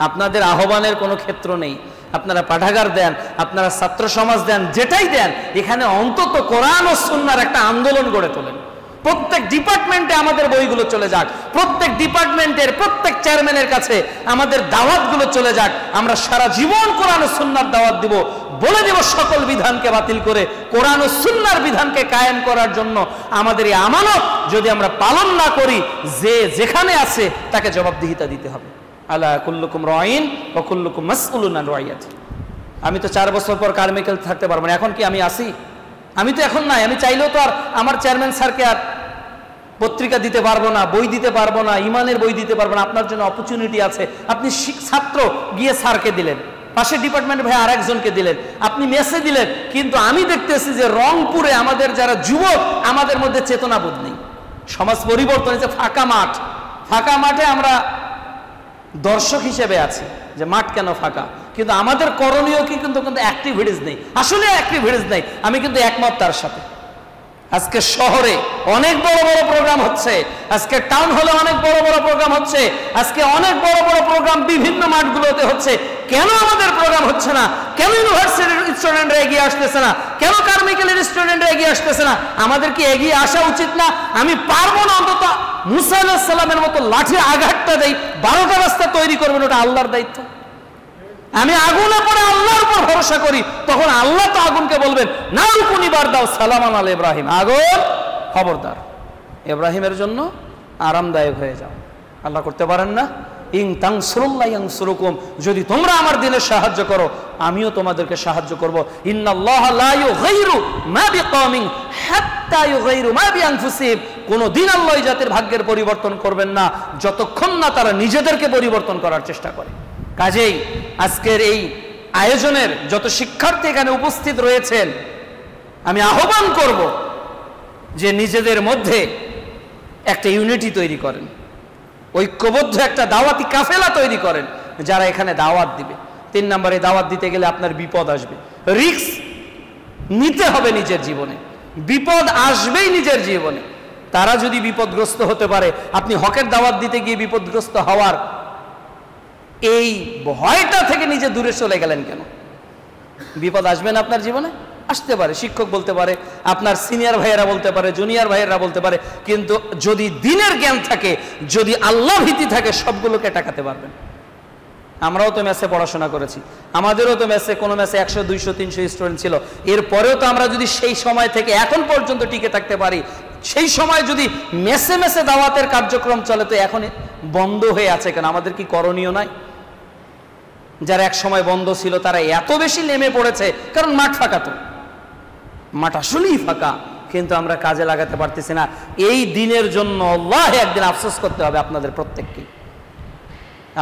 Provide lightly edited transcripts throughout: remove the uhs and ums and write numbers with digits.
আপনাদের আহ্বানের কোনো ক্ষেত্র নেই। আপনারা পাঠাগার দেন, আপনারা ছাত্র সমাজ দেন, যেটাই দেন, এখানে অন্তত কোরআন ও সুন্নাহর একটা আন্দোলন গড়ে তোলেন। প্রত্যেক ডিপার্টমেন্টে আমাদের বইগুলো চলে যাক, প্রত্যেক ডিপার্টমেন্টের প্রত্যেক চেয়ারম্যানের কাছে আমাদের দাওয়াতগুলো চলে যাক। আমরা সারা জীবন কোরআন ও সুন্নাহর দাওয়াত দিব, বলে দেব সকল বিধানকে বাতিল করে কোরআন ও সুন্নাহর বিধানকে কায়েম করার জন্য আমাদের এই আমানত যদি আমরা পালন না করি, যে যেখানে আছে তাকে জবাবদিহিতা দিতে হবে। আলা কুল্লুকুম রাইন ওয়া কুল্লুকুম মাসউলুন আন রাইয়াতি। আমি তো 4 বছর পর কার্মিকেল থাকতে পারবো না, এখন কি আমি আসি? আমি তো এখন নাই। আমি চাইলেও তো আর আমার চেয়ারম্যান স্যারকে আর পত্রিকা দিতে পারবো না, বই দিতে পারবো না, ইমানের বই দিতে পারবো না। আপনার জন্য অপরচুনিটি আছে। আপনি ছাত্র গিয়ে স্যারকে দিলেন, পাশের ডিপার্টমেন্ট ভাই আরেকজনকে দিলেন, আপনি মেসে দিলেন, কিন্তু আমি দেখতেছি যে রংপুরে আমাদের যারা যুবক, আমাদের মধ্যে চেতনাবোধ নেই। সমাজ পরিবর্তন হয়েছে, ফাঁকা মাঠ। ফাঁকা মাঠে আমরা দর্শক হিসেবে আছি যে মাঠ কেন ফাঁকা, কিন্তু আমাদের করণীয় কি কিন্তু অ্যাক্টিভিটিস নেই, আসলে অ্যাক্টিভিটিস নেই। আমি কিন্তু একমত তার সাথে। আজকে শহরে অনেক বড় বড় প্রোগ্রাম হচ্ছে, আজকে টাউন হলে অনেক বড় বড় প্রোগ্রাম হচ্ছে, আজকে অনেক বড় বড় প্রোগ্রাম বিভিন্ন মাঠগুলোতে হচ্ছে। কেন আমাদের প্রোগ্রাম হচ্ছে না? কেন ইউনিভার্সিটির স্টুডেন্টরা এগিয়ে আসতেছে না? কেন কার্মিকেলের স্টুডেন্টরা এগিয়ে আসতেছে না? আমাদের কি এগিয়ে আসা উচিত না? আমি পারবো না, অন্তত মুসা আলাইহিস সালামের মতো লাঠি আঘাতটা দেই, 12টা রাস্তা তৈরি করবেন, ওটা আল্লাহর দায়িত্ব। আমি আগুনে পড়ে আল্লাহর উপর ভরসা করি, তখন আল্লাহ তো আগুনকে বলবেন না রুকুনি বার দাও সালামান আল ইব্রাহিম, আগুন খবরদার ইব্রাহিমের জন্য আরামদায়ক হয়ে যাও। আল্লাহ করতে পারেন না? ইন তানসুরুল্লাহ ইয়ানসুরুকুম, যদি তোমরা আমার দিনের সাহায্য করো আমিও তোমাদেরকে সাহায্য করব। ইন্নাল্লাহা লা ইউগাইরু মা বিকওমিন হাত্তা ইউগাইরু মা বিআনফুসিহিম, কোন দিন আল্লাহ এই জাতির ভাগ্যের পরিবর্তন করবেন না যতক্ষণ না তারা নিজেদেরকে পরিবর্তন করার চেষ্টা করে। কাজেই আজকের এই আয়োজনের যত শিক্ষার্থী এখানে উপস্থিত রয়েছেন, আমি আহ্বান করব যে নিজেদের মধ্যে একটা ইউনিটি তৈরি করেন, ঐক্যবদ্ধ একটা দাওয়াতি কাফেলা তৈরি করেন যারা এখানে দাওয়াত দিবে। 3 নম্বরে, দাওয়াত দিতে গেলে আপনার বিপদ আসবে, রিস্ক নিতে হবে নিজের জীবনে, বিপদ আসবেই নিজের জীবনে। তারা যদি বিপদগ্রস্ত হতে পারে, আপনি হকের দাওয়াত দিতে গিয়ে বিপদগ্রস্ত হওয়ার এই ভয়টা থেকে নিজে দূরে চলে গেলেন কেন? বিপদ আসবে না আপনার জীবনে? আসতে পারে, শিক্ষক বলতে পারে, আপনার সিনিয়র ভাইয়েরা বলতে পারে, জুনিয়র ভাইয়েরা বলতে পারে, কিন্তু যদি দিনের জ্ঞান থাকে, যদি আল্লাহ ভীতি থাকে, সবগুলোকে টাকাতে পারবেন। আমরাও তো মেসে পড়াশোনা করেছি, আমাদেরও তো মেসে কোনো মেসে 100, 200, 300 স্টুডেন্ট ছিল। এরপরেও তো আমরা যদি সেই সময় থেকে এখন পর্যন্ত টিকে থাকতে পারি, সেই সময় যদি মেসে মেসে দাওয়াতের কার্যক্রম চলে, তো এখন বন্ধ হয়ে আছে কেন? আমাদের কি করণীয় নাই? যারা এক সময় বন্ধ ছিল তারা এত বেশি নেমে পড়েছে কারণ মাঠ ফাঁকা, তো মাঠ আসলেই ফাঁকা, কিন্তু আমরা কাজে লাগাতে পারতেছি না। এই দিনের জন্য আল্লাহ একদিন আফসোস করতে হবে আপনাদের প্রত্যেককে।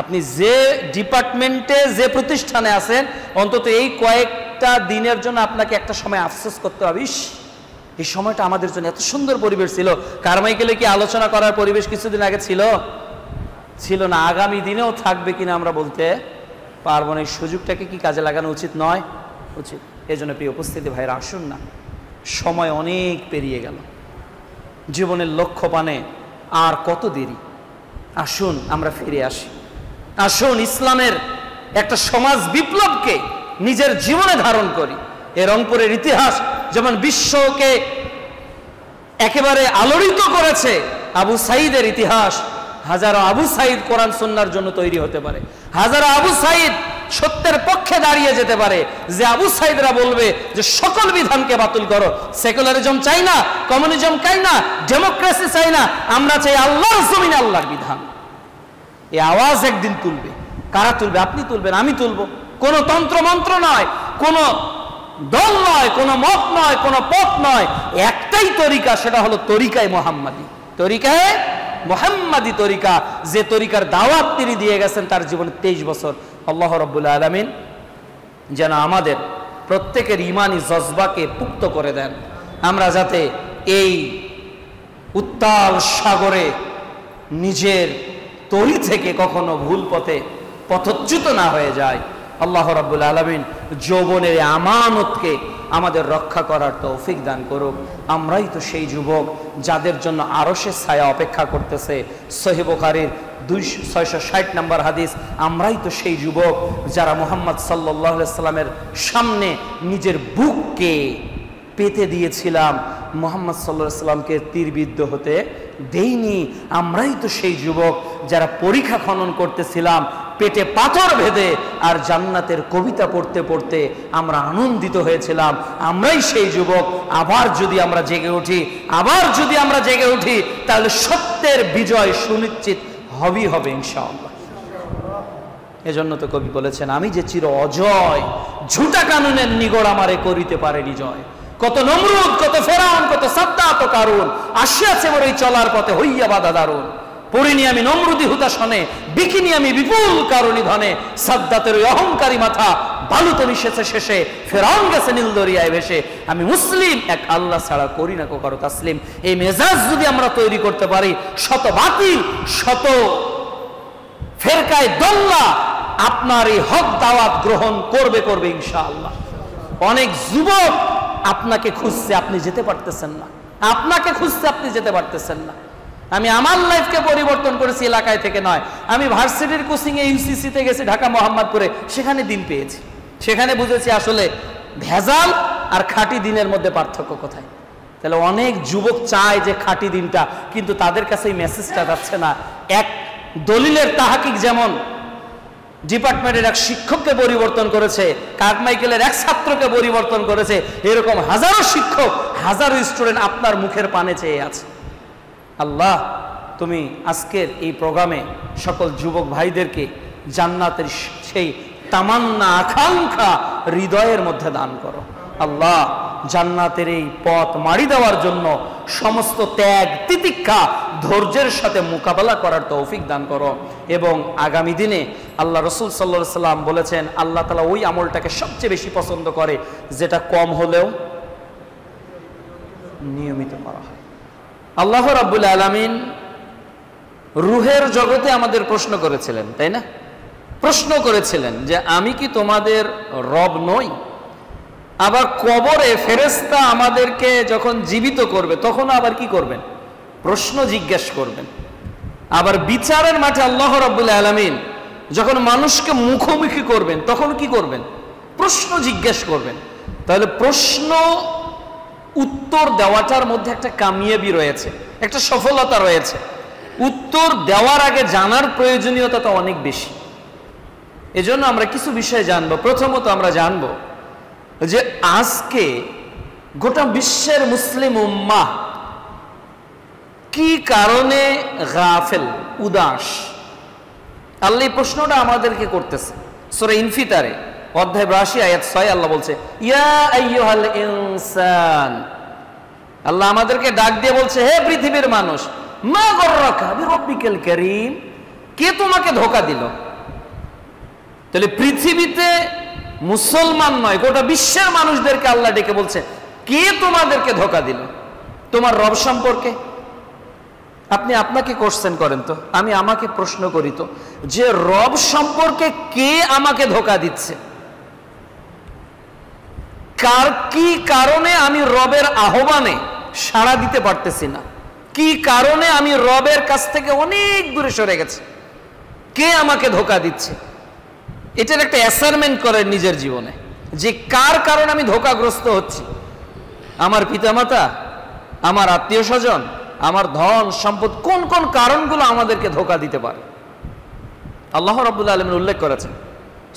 আপনি যে ডিপার্টমেন্টে যে প্রতিষ্ঠানে আছেন, অন্তত এই কয়েকটা দিনের জন্য আপনাকে একটা সময় আফসোস করতে হবে, এই সময়টা আমাদের জন্য এত সুন্দর পরিবেশ ছিল। কারমাইকেলে কি আলোচনা করার পরিবেশ কিছুদিন আগে ছিল? ছিল না। আগামী দিনেও থাকবে কিনা আমরা বলতে পারবো না। এই সুযোগটাকে কি কাজে লাগানো উচিত নয়? উচিত। এই জন্য প্রিয় উপস্থিতি ভাইরা, আসুন না, সময় অনেক পেরিয়ে গেল, জীবনের লক্ষ্য পানে আর কত দেরি। আসুন আমরা ফিরে আসি, আসুন ইসলামের একটা সমাজ বিপ্লবকে নিজের জীবনে ধারণ করি। এ রংপুরের ইতিহাস যেমন বিশ্বকে একেবারে আলোড়িত করেছে, আবু সাঈদের ইতিহাস, হাজারো আবু সাঈদ কোরআন সুন্নাহর জন্য তৈরি হতে পারে, হাজারো আবু সাঈদ সত্যের পক্ষে দাঁড়িয়ে যেতে পারে, যে আবু সাঈদরা বলবে যে সকল বিধানকে বাতিল করো, সেকুলারিজম চাই না, কমিউনিজম চাই না, ডেমোক্রেসি চাই না, আমরা চাই আল্লাহর জমিনে আল্লাহর বিধান। এই আওয়াজ একদিন তুলবে। কারা তুলবে? আপনি তুলবেন, আমি তুলবো। কোনো তন্ত্র মন্ত্র নয়, কোনো দল নয়, কোনো মত নয়, কোনো পথ নয়, একটাই তরিকা, সেটা হলো তরিকায় মুহাম্মাদি, তরিকায় মুহাম্মাদি তরিকা, যে তরিকার দাওয়াত তিনি দিয়ে গেছেন তার জীবনে 23 বছর। আল্লাহ রাব্বুল আলামিন যেন আমাদের প্রত্যেকের ঈমানি জজবাকে পুক্ত করে দেন, আমরা যাতে এই উত্তাল সাগরে নিজের তরি থেকে কখনো ভুল পথে পথচ্যুত না হয়ে যায়। আল্লাহ রাব্বুল আলামিন যৌবনের আমানতকে আমাদের রক্ষা করার তৌফিক দান করুক। আমরাই তো সেই যুবক যাদের জন্য আরশের ছায়া অপেক্ষা করতেছে। সহিহ বুখারীর 660 নম্বর হাদিস, আমরাই তো সেই যুবক যারা মুহাম্মদ সাল্লাল্লাহু আলাইহি সাল্লামের সামনে নিজের বুককে পেতে দিয়েছিলাম, মুহাম্মদ সাল্লাল্লাহু আলাইহি সাল্লামকে তীরবিদ্ধ হতে দেইনি। আমরাই তো সেই যুবক যারা পরীক্ষা খনন করতেছিলাম পেটে পাথর ভেদে, আর জান্নাতের কবিতা পড়তে পড়তে আমরা আনন্দিত হয়েছিলাম। আমরাই সেই যুবক। আবার যদি আমরা জেগে উঠি, তাহলে সত্যের বিজয় সুনিশ্চিত হবে ইনশাআল্লাহ। এজন্য তো কবি বলেছেন, আমি যে চির অজয়, ঝুটা কানুনের নিগড় আমারে করিতে পারেনি জয়। কত নমরুদ, কত ফেরাউন, কত সাদ্দাত ও কারুন, আসিয়াছে মোর এই চলার পথে হইয়া বাধা দারুন। পড়িনি আমি নমরুদি হুতাশনে, বিকিনি আমি বিপুল কারণী ধনে। সাদ্দাতের ওই অহংকারী মাথা বালুতে মিশেছে শেষে, ফেরাউন গেছে নীল দরিয়ায় ভেসে। আমি মুসলিম, এক আল্লাহ ছাড়া করি না কারো তাসলিম। এই মেজাজ যদি আমরা তৈরি করতে পারি, শত বাতিল, শত ফেরকায় দল্লা আপনার এই হক দাওয়াত গ্রহণ করবে ইনশাআল্লাহ। অনেক যুবক আপনাকে খুঁজছে, আপনি যেতে পারতেছেন না। আমি আমার লাইফকে পরিবর্তন করেছি এলাকায় থেকে নয়। আমি ভার্সিটির কোচিং এ ইউসিসিতে গেছি ঢাকা মোহাম্মদপুরে, সেখানে দিন পেয়েছি। সেখানে বুঝেছি আসলে ভেজাল আর খাঁটি দিনের মধ্যে পার্থক্য কোথায়। তাহলে অনেক যুবক চায় যে খাঁটি দিনটা, কিন্তু তাদের কাছে এই মেসেজটা যাচ্ছে না। এক দলিলের তাহাকিক যেমন ডিপার্টমেন্টের এক শিক্ষককে পরিবর্তন করেছে, কারমাইকেলের এক ছাত্রকে পরিবর্তন করেছে, এরকম হাজারো শিক্ষক, হাজারো স্টুডেন্ট আপনার মুখের পানে চেয়ে আছে। আল্লাহ, তুমি আজকের এই প্রোগ্রামে সকল যুবক ভাইদেরকে জান্নাতের সেই তামান্না, আকাঙ্ক্ষা হৃদয়ের মধ্যে দান করো। আল্লাহ, জান্নাতের এই পথ মাড়ি দেওয়ার জন্য সমস্ত ত্যাগ, তিতিক্ষা, ধৈর্যের সাথে মোকাবেলা করার তৌফিক দান করো। এবং আগামী দিনে আল্লাহ রাসূল সাল্লাল্লাহু আলাইহি সাল্লাম বলেছেন, আল্লাহ তাআলা ওই আমলটাকে সবচেয়ে বেশি পছন্দ করে যেটা কম হলেও নিয়মিত করা হয়। আল্লাহ রাব্বুল আলামিন রূহের জগতে আমাদের প্রশ্ন করেছিলেন, তাই না? প্রশ্ন করেছিলেন যে আমি কি তোমাদের রব নই? আবার কবরে ফেরেশতা আমাদেরকে যখন জীবিত করবে তখন আবার কি করবেন? প্রশ্ন জিজ্ঞেস করবেন। আবার বিচারের মাঠে আল্লাহ রাব্বুল আলামিন যখন মানুষকে মুখোমুখি করবেন তখন কি করবেন? প্রশ্ন জিজ্ঞেস করবেন। তাহলে প্রশ্ন উত্তর দেওয়াটার মধ্যে একটা কামিয়াবি রয়েছে, একটা সফলতা রয়েছে। উত্তর দেওয়ার আগে জানার প্রয়োজনীয়তা তো অনেক বেশি। এজন্য আমরা কিছু বিষয় জানবো। প্রথমত আমরা জানবো যে আজকে গোটা বিশ্বের মুসলিম উম্মাহ কি কারণে গাফেল, উদাস। আল্লাহ এই প্রশ্নটা আমাদেরকে করতেছে। সূরা ইনফিতারে অধ্যায় 82 আয়াত 6 আল্লাহ বলছে, ইয়া আইয়ুহাল ইনসান। আল্লাহ আমাদেরকে ডাক দিয়ে বলছে, হে পৃথিবীর মানুষ, মা গররাকা বিরব্বিকাল কারীম, কে তোমাকে ধোঁকা দিল? তাহলে পৃথিবীতে মুসলমান নয়, গোটা বিশ্বের মানুষদেরকে আল্লাহ ডেকে বলছে, কে তোমাদেরকে ধোঁকা দিল তোমার রব সম্পর্কে? আপনি আপনাকে কোশ্চেন করেন তো, আমি আমাকে প্রশ্ন করি তো, যে রব সম্পর্কে কে আমাকে ধোঁকা দিচ্ছে? কি কারণে আমি রবের আহ্বানে সাড়া দিতে পারতেছি না? কি কারণে আমি রবের কাছ থেকে অনেক দূরে সরে গেছি? কে আমাকে ধোঁকা দিচ্ছে? এটার একটা অ্যাসাইনমেন্ট করেন নিজের জীবনে, যে কার কারণে আমি ধোঁকাগ্রস্ত হচ্ছি। আমার পিতামাতা, আমার আত্মীয় স্বজন, আমার ধন সম্পদ, কোন কোন কারণগুলো আমাদেরকে ধোঁকা দিতে পারে? আল্লাহ রাব্বুল আলামিন উল্লেখ করেছেন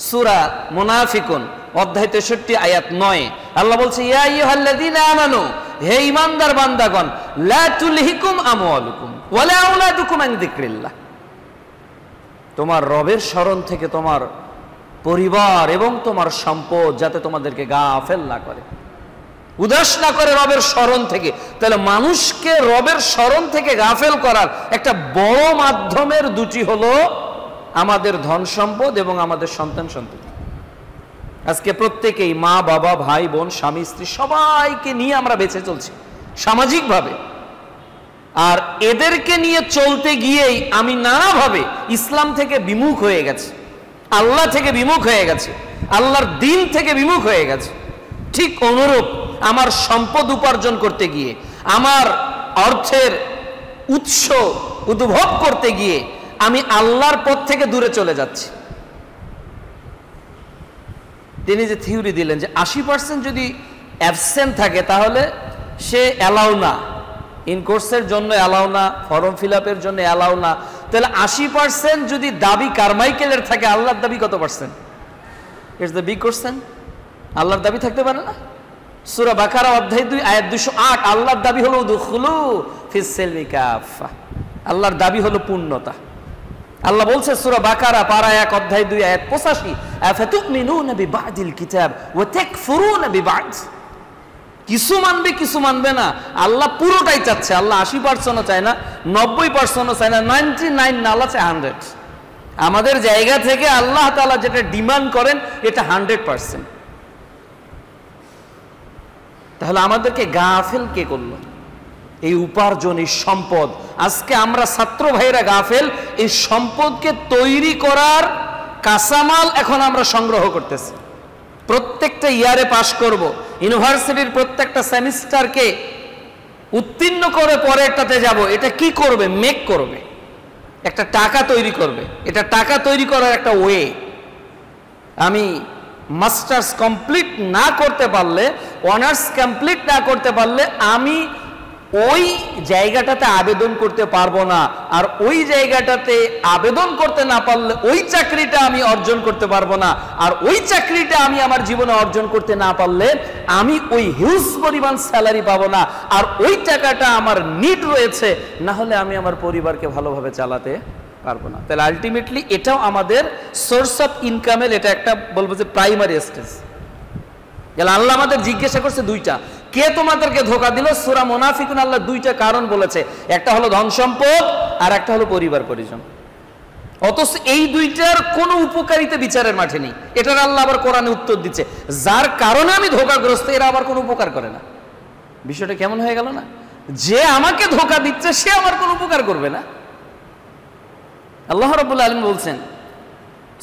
সূরা মুনাফিকুন অধ্যায় 63 আয়াত 9। আল্লাহ বলছে, ইয়া আইয়ুহাল্লাযীনা আমানু, হে ঈমানদার বান্দাগণ, লা তুলহিকুম আমওয়ালুকুম ওয়ালা আওলাদুকুম আন যিকরিল্লাহ। তোমার রবের স্মরণ থেকে তোমার পরিবার এবং তোমার সম্পদ যাতে তোমাদেরকে গাফেল না করে, উদাস না করে রবের স্মরণ থেকে। তাহলে মানুষকে রবের স্মরণ থেকে গাফেল করার একটা বড় মাধ্যমের দুটি হলো আমাদের ধন সম্পদ এবং আমাদের সন্তান সন্ততি। আজকে প্রত্যেকেই মা বাবা ভাই বোন স্বামী স্ত্রী সবাইকে নিয়ে আমরা বেঁচে চলছি সামাজিকভাবে, আর এদেরকে নিয়ে চলতে গিয়েই আমি নানাভাবে ইসলাম থেকে বিমুখ হয়ে গেছি, আল্লাহ থেকে বিমুখ হয়ে গেছে, আল্লাহর দিন থেকে বিমুখ হয়ে গেছে। ঠিক অনুরূপ আমার সম্পদ উপার্জন করতে গিয়ে, আমার অর্থের উৎস উদ্ভব করতে গিয়ে আমি আল্লাহর পথ থেকে দূরে চলে যাচ্ছি। তিনি যে থিওরি দিলেন যে 80% যদি অ্যাবসেন্ট থাকে তাহলে সে অ্যালাউ না, ইন কোর্সের জন্য অ্যালাউ না, ফর্ম ফিল আপের জন্য অ্যালাউ না। তাহলে 80% যদি দাবি কারমাইকেলের থাকে, আল্লাহর দাবি কত percent? It's the big question. আল্লাহর দাবি থাকতে পারে না? সূরা বাকারা অধ্যায় 2 আয়াত 208, আল্লাহর দাবি হলো উদখুলু ফিস সিলমি কাফা। আল্লাহর দাবি হলো পূর্ণতা। আল্লাহ বলছে সূরা বাকারা পারা 1 অধ্যায় 2 আয়াত 85, আফাতুমিনুনা বিবাদিল কিতাব ওয়া তাকফুরুনা বিবাদ। কিছু মানবে কিছু মানবে না, আল্লাহ পুরোটাই চাচ্ছে। আল্লাহ 80% চায় না, 90% চায় না, 99 না, আল্লাহ চায় 100। আমাদের জায়গা থেকে আল্লাহ তাআলা যেটা ডিমান্ড করেন এটা 100%। তাহলে আমাদেরকে গাফেল কে করলো? এই উপার্জন, এই সম্পদ। আজকে আমরা ছাত্র ভাইরা গাফেল, এই সম্পদকে তৈরি করার কাঁচামাল এখন আমরা সংগ্রহ করতেছি। প্রত্যেকটা ইয়ারে পাশ করব, ইউনিভার্সিটির প্রত্যেকটা সেমিস্টারকে উত্তীর্ণ করে পরেরটাতে যাব। এটা কি করবে? মেক করবে, একটা টাকা তৈরি করবে। এটা টাকা তৈরি করার একটা ওয়ে। আমি মাস্টার্স কমপ্লিট না করতে পারলে, অনার্স কমপ্লিট না করতে পারলে আমি ওই জায়গাটাতে আবেদন করতে পারবো না। আর ওই জায়গাটাতে আবেদন করতে না পারলে ওই চাকরিটা আমি অর্জন করতে পারবো না। আর ওই চাকরিটা আমি আমার জীবনে অর্জন করতে না পারলে আমি ওই হিউজ পরিমাণ স্যালারি পাবো না। আর ওই টাকাটা আমার নিড রয়েছে, না হলে আমি আমার পরিবারকে ভালোভাবে চালাতে পারবো না। তাহলে আলটিমেটলি এটাও আমাদের সোর্স অফ ইনকামের, এটা একটা বলবো যে প্রাইমারি স্টেজ। আল্লাহ আমাদের জিজ্ঞাসা করছে দুইটা, কে তোমাদেরকে ধোঁকা দিল? সূরা মুনাফিকুন আল্লাহ দুইটা কারণ বলেছে, একটা হলো ধন সম্পদ আর একটা হলো পরিবার পরিজন। অথচ এই দুইটার কোনো উপকারিতা বিচারের মাঠে নেই। এটার আল্লাহ আবার কোরআনে উত্তর দিচ্ছে, যার কারণে আমি ধোঁকাগ্রস্ত, এরা আবার কোনো উপকার করে না। বিষয়টা কেমন হয়ে গেল না? যে আমাকে ধোঁকা দিচ্ছে সে আমার কোনো উপকার করবে না। আল্লাহ রাব্বুল আলামিন বলছেন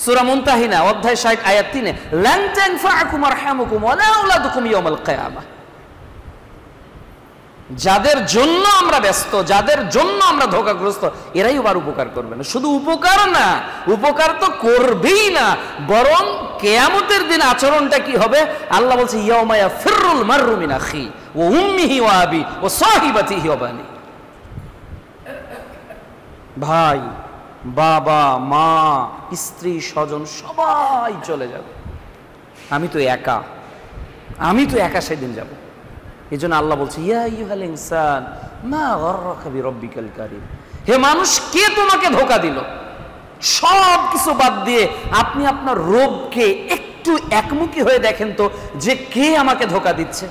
সূরা মুনতাহিনা অধ্যায় 60 আয়াত 3, লান তানফাআকুম আরহামুকুম ওয়ালা আওলাদুকুম ইয়াউমাল কিয়ামাহ। যাদের জন্য আমরা ব্যস্ত, যাদের জন্য আমরা ধোঁকাগ্রস্ত, এরাই আবার উপকার করবে না। শুধু উপকার না, উপকার তো করবেই না, বরং কিয়ামতের দিন আচরণটা কি হবে? আল্লাহ বলছে ইয়াউমা ইয়াফিরুল মাররু মিন আখি ওয়া উম্মিহি ওয়া আবি ওয়া সাহিবাতিহি ওয়া বানি। ভাই, বাবা, মা, স্ত্রী, স্বজন সবাই চলে যাবে। আমি তো একা সেদিন যাব। এই জন্য আল্লাহ বলছে ইয়া আইয়ুহাল ইনসান মা গাররাকা বিরাব্বিকাল কারীম। হে মানুষ, কে তোমাকে ধোঁকা দিল? সব কিছু বাদ দিয়ে আপনি আপনার রবকে একটু একমুখী হয়ে দেখেন তো, যে কে আমাকে ধোঁকা দিচ্ছে।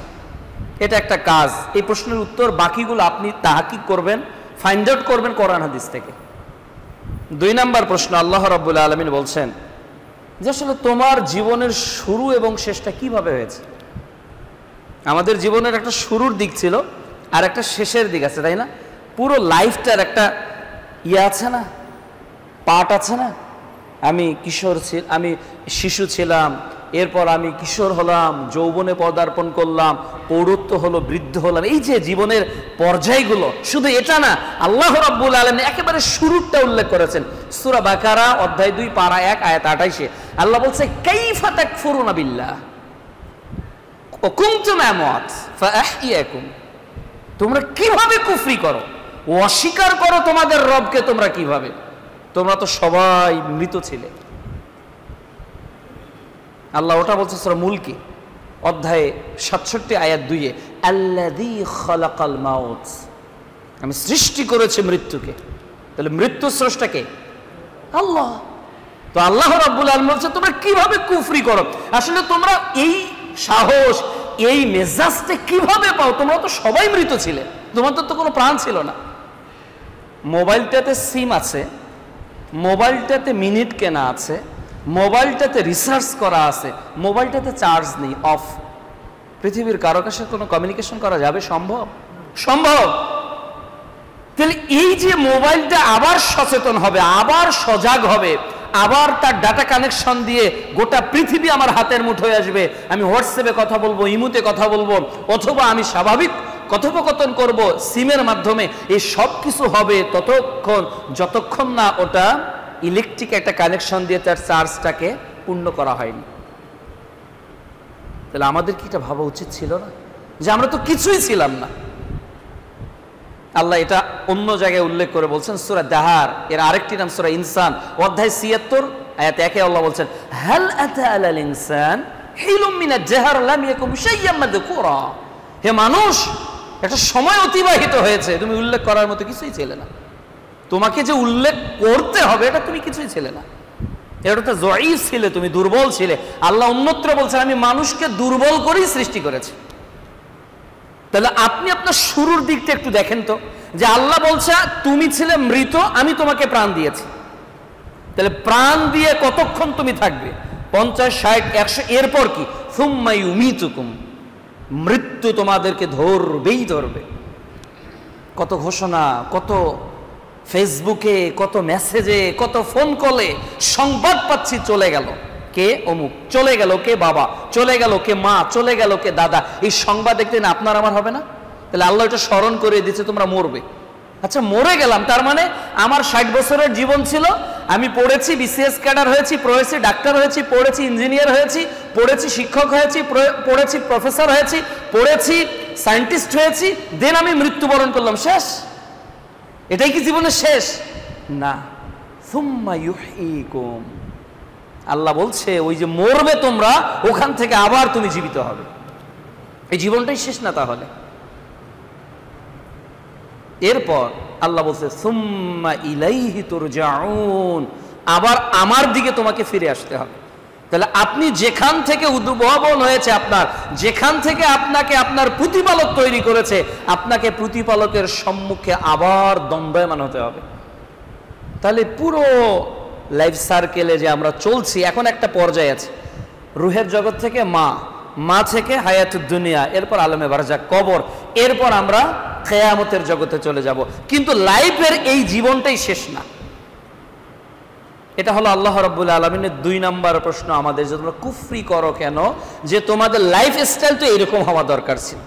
এটা একটা কাজ। এই প্রশ্নের উত্তর বাকিগুলো আপনি তাহকিক করবেন, ফাইন্ড আউট করবেন কোরআন হাদিস থেকে। 2 নম্বর প্রশ্ন, আল্লাহ রাব্বুল আলামিন বলছেন যে আসলে তোমার জীবনের শুরু এবং শেষটা কিভাবে হয়েছে? আমাদের জীবনের একটা শুরুর দিক ছিল আর একটা শেষের দিক আছে, তাই না? পুরো লাইফটার একটা আছে না, পার্ট আছে না? আমি শিশু ছিলাম, এরপর আমি কিশোর হলাম, যৌবনে পদার্পণ করলাম, পৌরত্ব হলো, বৃদ্ধ হলাম। এই যে জীবনের পর্যায়গুলো, শুধু এটা না, আল্লাহ রাব্বুল আলামিন একেবারে শুরুটা উল্লেখ করেছেন। সূরা বাকারা অধ্যায় 2 পারা 1 আয়াত 28 আল্লাহ বলছে কাইফা তাকফুরুনা বিল্লাহ ওয়া কুনতুম আমওয়াত ফাআহইয়াকুম। তোমরা কিভাবে কুফরি করো, অস্বীকার করো তোমাদের রবকে? তোমরা কিভাবে? তোমরা তো সবাই মৃত ছিলে। আল্লাহ ওটা বলছে সূরা মুলকি অধ্যায়ে 67 আয়াত 2, আল্লাযী খালাকাল মাউত। আমি সৃষ্টি করেছি মৃত্যুকে। তাহলে মৃত্যু স্রষ্টা কে? আল্লাহ। তো আল্লাহ রাব্বুল আলামিন বলছে তোমরা কিভাবে কুফরি করো? আসলে তোমরা এই সাহস, এই মেজাজটা কিভাবে পাও? তোমরা তো সবাই মৃত ছিলে, তোমাদের তো কোনো প্রাণ ছিল না। মোবাইলটাতে সিম আছে, মোবাইলটাতে মিনিট কেনা আছে, মোবাইলটাতে রিসার্চ করা আছে, মোবাইলটাতে চার্জ নেই, অফ। পৃথিবীর কারো কাছে কোনো কমিউনিকেশন করা যাবে? সম্ভব? তাহলে এই যে মোবাইলটা আবার সচেতন হবে, আবার সজাগ হবে, আবার তার ডাটা কানেকশন দিয়ে গোটা পৃথিবী আমার হাতের মুঠোয় আসবে। আমি হোয়াটসঅ্যাপে কথা বলবো, ইমুতে কথা বলবো, অথবা আমি স্বাভাবিক কথোপকথন করব সিমের মাধ্যমে। এই সব কিছু হবে যতক্ষণ না ওটা ইলেকট্রিক একটা কানেকশন দিয়ে তার চার্জটাকে পূর্ণ করা হয়নি। তাহলে আমাদের কি এটা ভাবা উচিত ছিল না যে আমরা তো কিছুই ছিলাম না? আল্লাহ এটা অন্য জায়গায় উল্লেখ করে বলছেন সূরা দাহার, এর আরেকটি নাম সূরা ইনসান, অধ্যায় ৭৬ আয়াত ১-এ আল্লাহ বলছেন, হাল আতা আলাল ইনসান হিলুম মিনাজ জাহর লাম ইয়াকুম শাইয়্যাম মাযকুরা। হে মানুষ, একটা সময় অতিবাহিত হয়েছে, তুমি উল্লেখ করার মতো কিছুই ছিলে না। তোমাকে যে উল্লেখ করতে হবে এটা তুমি কিছুই ছিলে না, এটা তো যঈফ ছিলে, তুমি দুর্বল ছিলে। আল্লাহ অন্যত্র বলছেন আমি মানুষকে দুর্বল করেই সৃষ্টি করেছি। তাহলে আপনি আপনার শুরুর দিকটা একটু দেখেন তো, যে আল্লাহ বলছে তুমি ছিলে মৃত, আমি তোমাকে প্রাণ দিয়েছি। তাহলে প্রাণ দিয়ে কতক্ষণ তুমি থাকবে? 50, 60, 100, এরপর কি? সুম্মা ইউমিতুকুম, মৃত্যু তোমাদেরকে ধরবেই ধরবে। কত ঘোষণা, কত ফেসবুকে, কত মেসেজে, কত ফোন কলে সংবাদ পাচ্ছি, চলে গেল কে অমুক, চলে গেল কে বাবা, চলে গেল কে মা, চলে গেল কে দাদা। এই সংবাদ দেখতে না আপনার আমার হবে না? তাহলে আল্লাহ এটা স্মরণ করে দিচ্ছে তোমরা মরবে। আচ্ছা মরে গেলাম, তার মানে আমার 60 বছরের জীবন ছিল, আমি পড়েছি, বিসিএস ক্যাডার হয়েছি, পড়েছি ডাক্তার হয়েছি, পড়েছি ইঞ্জিনিয়ার হয়েছি, পড়েছি শিক্ষক হয়েছি, পড়েছি প্রফেসর হয়েছি, পড়েছি সায়েন্টিস্ট হয়েছি, দেন আমি মৃত্যুবরণ করলাম, শেষ? এটাই কি জীবনের শেষ? না। সুম্মা ইউহয়িকুম, আল্লাহ বলছে ওই যে মরবে তোমরা, ওখান থেকে আবার তুমি জীবিত হবে। এই জীবনটাই শেষ না তাহলে? এরপর আল্লাহ বলছে সুম্মা ইলাইহি তুরজাউন, আবার আমার দিকে তোমাকে ফিরে আসতে হবে। তাহলে আপনি যেখান থেকে উদ্ভাবন হয়েছে আপনার, যেখান থেকে আপনাকে আপনার প্রতিপালক তৈরি করেছে, আপনাকে প্রতিপালকের সম্মুখে আবার দণ্ডায়মান হতে হবে। তাহলে পুরো লাইফ সার্কেলে যে আমরা চলছি, এখন একটা পর্যায়ে আছে, রুহের জগৎ থেকে মা থেকে হায়াতুদ দুনিয়া, এরপর আলমে বারজাক কবর, এরপর আমরা কিয়ামতের জগতে চলে যাব। কিন্তু লাইফের এই জীবনটাই শেষ না। এটা হলো আল্লাহ রাব্বুল আলামিনের 2 নাম্বার প্রশ্ন আমাদের, যে তোমরা কুফরি করো কেন, যে তোমাদের লাইফ স্টাইল তো এরকম হওয়া দরকার ছিল।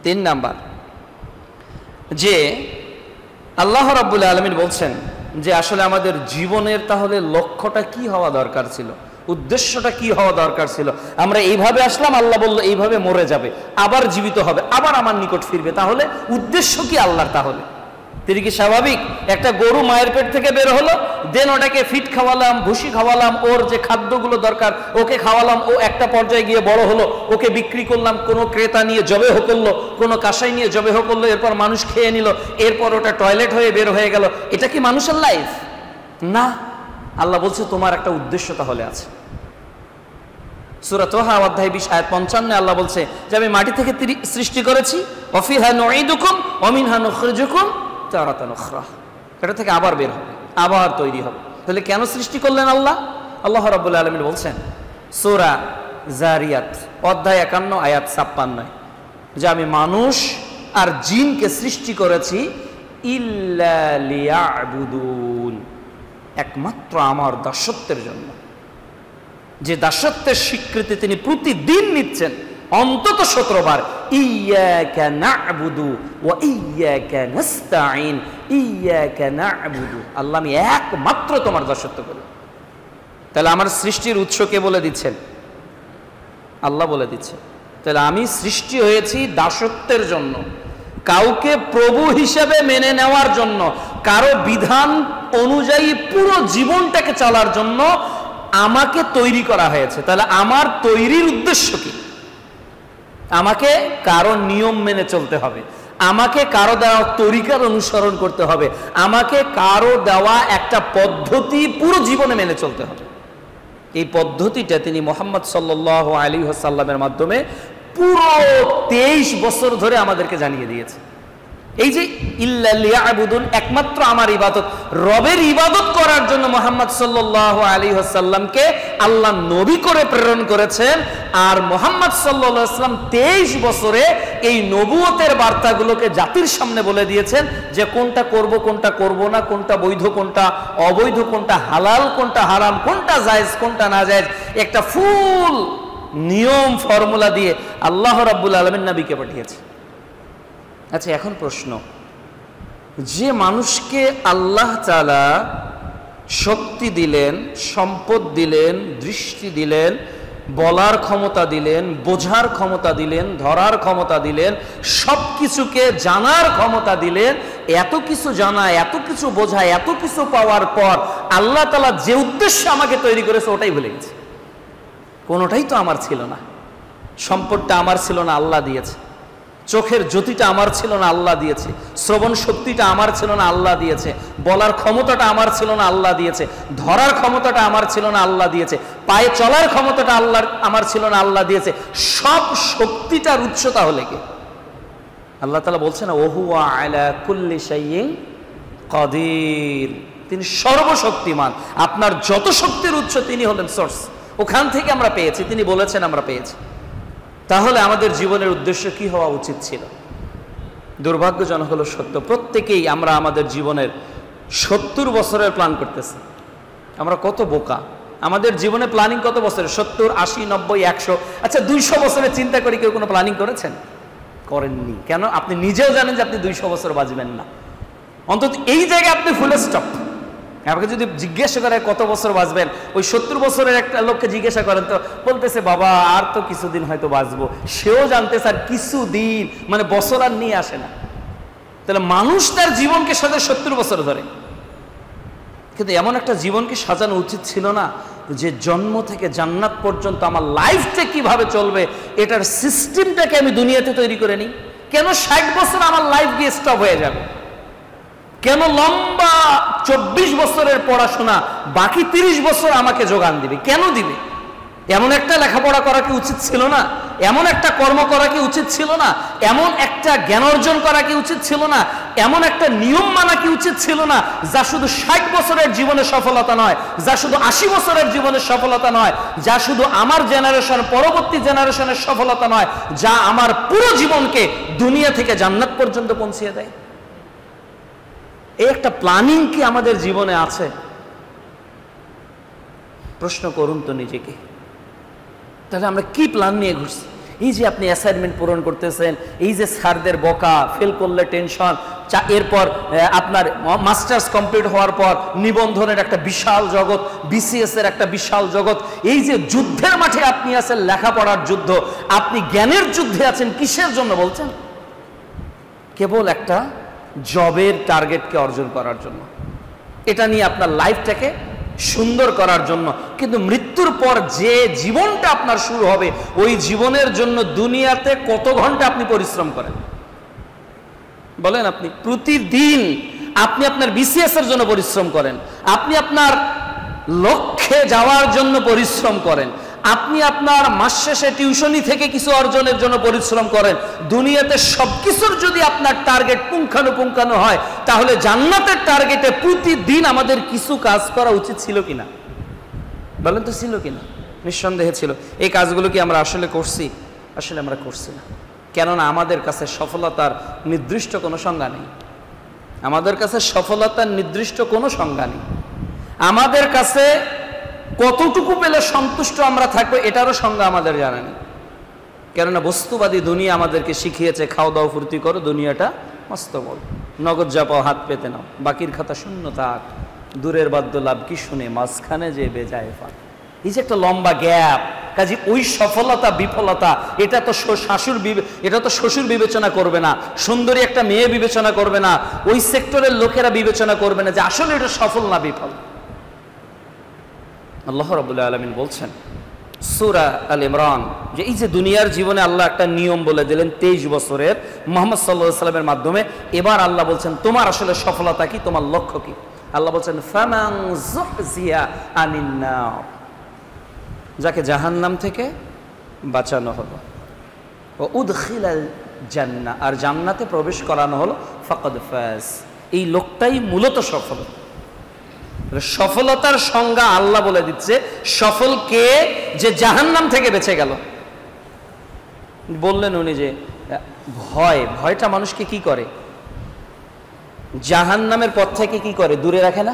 3 নাম্বার, যে আল্লাহ রাব্বুল আলামিন বলছেন যে আসলে আমাদের জীবনের তাহলে লক্ষ্যটা কি হওয়া দরকার ছিল, উদ্দেশ্যটা কি হওয়া দরকার ছিল। আমরা এইভাবে আসলাম, আল্লাহ বলল এইভাবে মরে যাবে, আবার জীবিত হবে, আবার আমার নিকট ফিরবে। তাহলে উদ্দেশ্য কি আল্লাহর? তাহলে তিনি কি স্বাভাবিক? একটা গরু মায়ের পেট থেকে বের হলো, দেন ওটাকে ফিট খাওয়ালাম, ভুসি খাওয়ালাম, ওর যে খাদ্যগুলো দরকার ওকে খাওয়ালাম, ও একটা পর্যায়ে গিয়ে বড় হলো, ওকে বিক্রি করলাম, কোনো ক্রেতা নিয়ে জবেহ করলো, কোনো কাসাই নিয়ে জবেহ করলো, এরপর মানুষ খেয়ে নিল, এরপর ওটা টয়লেট হয়ে বের হয়ে গেল। এটা কি মানুষের লাইফ? না। আল্লাহ বলছে তোমার একটা উদ্দেশ্য তাহলে আছে। সূরা তোহা অধ্যায় 20 আয়াত 55 আল্লাহ বলছে যে আমি মাটি থেকে সৃষ্টি করেছি, ওয়াফিহা নুঈদুকুম ওয়া মিনহা নুখরিজুকুম তারাতান উখরা, এটা থেকে আবার বের হবে, আবার তৈরি হবে। তাহলে কেন সৃষ্টি করলেন আল্লাহ? আল্লাহ রাব্বুল আলামিন বলছেন সূরা জারিয়াত অধ্যায় 51 আয়াত 56 যে আমি মানুষ আর জিনকে সৃষ্টি করেছি ইল্লা লিয়াবুদুন, একমাত্র আমার দাসত্বের জন্য। যে দাসত্বের স্বীকৃতি তিনি প্রতিদিন নিচ্ছেন অন্তত 17 বার, ইয়্যাকা না'বুদু ওয়া ইয়্যাকা নাস্তাঈন, ইয়্যাকা না'বুদু, আল্লাহ আমি একমাত্র তোমার দাসত্ব করি। তাহলে আমার সৃষ্টির উৎস কে বলে দিচ্ছেন? আল্লাহ বলে দিচ্ছেন। তাহলে আমি সৃষ্টি হয়েছি দাসত্বের জন্য, কাউকে প্রভু হিসেবে মেনে নেওয়ার জন্য, কারো বিধান অনুযায়ী পুরো জীবনটাকে চলার জন্য আমাকে তৈরি করা হয়েছে। তাহলে আমার তৈরির উদ্দেশ্য কি? আমাকে কারো নিয়ম মেনে চলতে হবে, আমাকে কারো দেওয়া তরিকার অনুসরণ করতে হবে, আমাকে কারো দেওয়া একটা পদ্ধতি পুরো জীবনে মেনে চলতে হবে। এই পদ্ধতিটা তিনি মুহাম্মদ সাল্লাল্লাহু আলাইহি ওয়াসাল্লামের মাধ্যমে পুরো 23 বছর ধরে আমাদেরকে জানিয়ে দিয়েছে। এই যে ইল্লা লিয়াবুদুন, একমাত্র আমার ইবাদত, রবের ইবাদত করার জন্য মুহাম্মদ সাল্লাল্লাহু আলাইহি ওয়াসাল্লামকে আল্লাহ নবী করে প্রেরণ করেছেন। আর মুহাম্মদ সাল্লাল্লাহু আলাইহি ওয়াসাল্লাম 23 বছরে এই নবুয়তের বার্তাগুলোকে জাতির সামনে বলে দিয়েছেন যে কোনটা করব, কোনটা করব না, কোনটা বৈধ, কোনটা অবৈধ, কোনটা হালাল, কোনটা হারাম, কোনটা জায়েজ, কোনটা না জায়েজ, একটা ফুল নিয়ম ফর্মুলা দিয়ে আল্লাহ রাব্বুল আলামিন নবীকে পাঠিয়েছে। আচ্ছা, এখন প্রশ্ন, যে মানুষকে আল্লাহ তাআলা শক্তি দিলেন, সম্পদ দিলেন, দৃষ্টি দিলেন, বলার ক্ষমতা দিলেন, বোঝার ক্ষমতা দিলেন, ধরার ক্ষমতা দিলেন, সব কিছুকে জানার ক্ষমতা দিলেন, এত কিছু জানা, এত কিছু বোঝা, এত কিছু পাওয়ার পর আল্লাহ তাআলা যে উদ্দেশ্যে আমাকে তৈরি করেছে ওটাই ভুলে গেছে। কোনোটাই তো আমার ছিল না। সম্পদটা আমার ছিল না, আল্লাহ দিয়েছে। চোখের জ্যোতিটা আমার ছিল না, আল্লাহ দিয়েছে। শ্রবণ শক্তিটা আমার ছিল না, আল্লাহ দিয়েছে। বলার ক্ষমতাটা আমার ছিল না, আল্লাহ দিয়েছে। ধরার ক্ষমতাটা আমার ছিল না, আল্লাহ দিয়েছে। পায়ে চলার ক্ষমতাটা আমার ছিল না, আল্লাহ দিয়েছে। সব শক্তিটার উৎসতা হলে কে? আল্লাহ তাআলা বলছেন ওহু আলা কুল্লি শাইইন কাদির, তিনি সর্বশক্তিমান। আপনার যত শক্তির উৎস তিনি হলেন সোর্স, ওখান থেকে আমরা পেয়েছি, তিনি বলেছেন আমরা পেয়েছি। তাহলে আমাদের জীবনের উদ্দেশ্য কি হওয়া উচিত ছিল? দুর্ভাগ্যজনক হলো সত্য, প্রত্যেকেই আমরা আমাদের জীবনের 70 বছরের প্ল্যান করতেছি। আমরা কত বোকা! আমাদের জীবনে প্ল্যানিং কত বছরের? 70, 80, 90, 100। আচ্ছা, 200 বছরের চিন্তা করে কেউ কোনো প্ল্যানিং করেছেন? করেননি। কেন? আপনি নিজেও জানেন যে আপনি 200 বছর বাঁচবেন না। অন্তত এই জায়গায় আপনি ফুল স্টপ। আমাকে যদি জিজ্ঞাসা করে কত বছর বাঁচবেন, ওই 70 বছরের একটা লোককে জিজ্ঞাসা করেন তো বলতেছে বাবা আর তো কিছুদিন হয়তো বাঁচবো। সেও জানতেছে আর কিছুদিন, মানে বছর আর নিয়ে আসে না। তাহলে মানুষ তার জীবনকে সাজায় 70 বছর ধরে, কিন্তু এমন একটা জীবনকে সাজানো উচিত ছিল না যে জন্ম থেকে জান্নাত পর্যন্ত আমার লাইফটা কিভাবে চলবে এটার সিস্টেমটাকে আমি দুনিয়াতে তৈরি করে নিই। কেন 60 বছর আমার লাইফ গিয়ে স্টপ হয়ে যাবে? কেন লম্বা 24 বছরের পড়াশোনা বাকি 30 বছর আমাকে যোগান দিবে? কেন দিবে? এমন একটা লেখাপড়া করা কি উচিত ছিল না? এমন একটা কর্ম করা কি উচিত ছিল না? এমন একটা জ্ঞান অর্জন করা কি উচিত ছিল না? এমন একটা নিয়ম মানা কি উচিত ছিল না যা শুধু 60 বছরের জীবনে সফলতা নয়, যা শুধু 80 বছরের জীবনে সফলতা নয়, যা শুধু আমার জেনারেশন পরবর্তী জেনারেশনের সফলতা নয়, যা আমার পুরো জীবনকে দুনিয়া থেকে জান্নাত পর্যন্ত পৌঁছিয়ে দেয়? এই একটা প্ল্যানিং কি আমাদের জীবনে আছে? প্রশ্ন করুন তো নিজেকে। তাহলে আমরা কি প্ল্যান নিয়ে ঘুরছি? এই যে আপনি অ্যাসাইনমেন্ট পূরণ করতেছেন, এই যে স্যারদের বকা, ফেল করলে টেনশন, এরপর আপনার মাস্টার্স কমপ্লিট হওয়ার পর নিবন্ধনের একটা বিশাল জগৎ, বিসিএস এর একটা বিশাল জগৎ, এই যে যুদ্ধের মাঠে আপনি আছেন, লেখাপড়ার যুদ্ধ, আপনি জ্ঞানের যুদ্ধে আছেন, কিসের জন্য বলছেন? কেবল একটা জবের টার্গেটকে অর্জন করার জন্য, এটা নিয়ে আপনার লাইফটাকে সুন্দর করার জন্য। কিন্তু মৃত্যুর পর যে জীবনটা আপনার শুরু হবে, ওই জীবনের জন্য দুনিয়াতে কত ঘন্টা আপনি পরিশ্রম করেন বলেন? আপনি প্রতিদিন আপনি আপনার বিসিএস এর জন্য পরিশ্রম করেন, আপনি আপনার লক্ষ্যে যাওয়ার জন্য পরিশ্রম করেন, আপনি আপনার মাস শেষে টিউশনি থেকে কিছু অর্জনের জন্য পরিশ্রম করেন। দুনিয়াতে সবকিছুর যদি আপনার টার্গেট পুঙ্খানুপুঙ্খানু হয়, তাহলে জান্নাতের টার্গেটে প্রতিদিন আমাদের কিছু কাজ করা উচিত ছিল কিনা বলেন তো? ছিল কিনা? নিঃসন্দেহে ছিল। এই কাজগুলো কি আমরা আসলে করছি? আসলে আমরা করছি না। কেননা আমাদের কাছে সফলতার নির্দিষ্ট কোনো সংজ্ঞা নেই। আমাদের কাছে সফলতার নির্দিষ্ট কোনো সংজ্ঞা নেই। আমাদের কাছে কতটুকু পেলে সন্তুষ্ট আমরা থাকবো এটারও সংজ্ঞা আমাদের জানা নেই। কেননা বস্তুবাদী দুনিয়া আমাদেরকে শিখিয়েছে খাও দাও ফুর্তি করো, দুনিয়াটা মস্ত বড়, নগদ যা পাও হাত পেতে নাও, বাকির খাতা শূন্য থাক, দূরের বাদ্য লাভ কি শুনে মাঝখানে যে বেজায় ফাঁক। এই যে একটা লম্বা গ্যাপ, কাজে ওই সফলতা বিফলতা এটা তো শ্বশুর বিবেচনা করবে না, সুন্দরী একটা মেয়ে বিবেচনা করবে না, ওই সেক্টরের লোকেরা বিবেচনা করবে না যে আসলে এটা সফল না বিফল। আল্লাহ রাব্বুল আলামিন বলছেন সূরা আল ইমরান যে এই যে দুনিয়ার জীবনে আল্লাহ একটা নিয়ম বলে দিলেন 23 বছরের মুহাম্মদ সাল্লাল্লাহু আলাইহি ওয়াসাল্লামের মাধ্যমে। এবার আল্লাহ বলছেন তোমার আসলে সফলতা কি, তোমার লক্ষ্য কি? আল্লাহ বলছেন ফামান যুহজিয়া আনিন নার, যাকে জাহান্নাম থেকে বাঁচানো হলো, ও উদখিলাল জান্নাহ, আর জান্নাতে প্রবেশ করানো হলো ফাকাদ ফাজ। এই লোকটাই মূলত সফল। সফলতার সংজ্ঞা আল্লাহ বলে দিচ্ছে, সফল কে? যে জাহান্নাম থেকে বেঁচে গেল। বললেন উনি যে ভয়টা মানুষকে কি করে? জাহান্নামের পথ থেকে কি করে? দূরে রাখে না?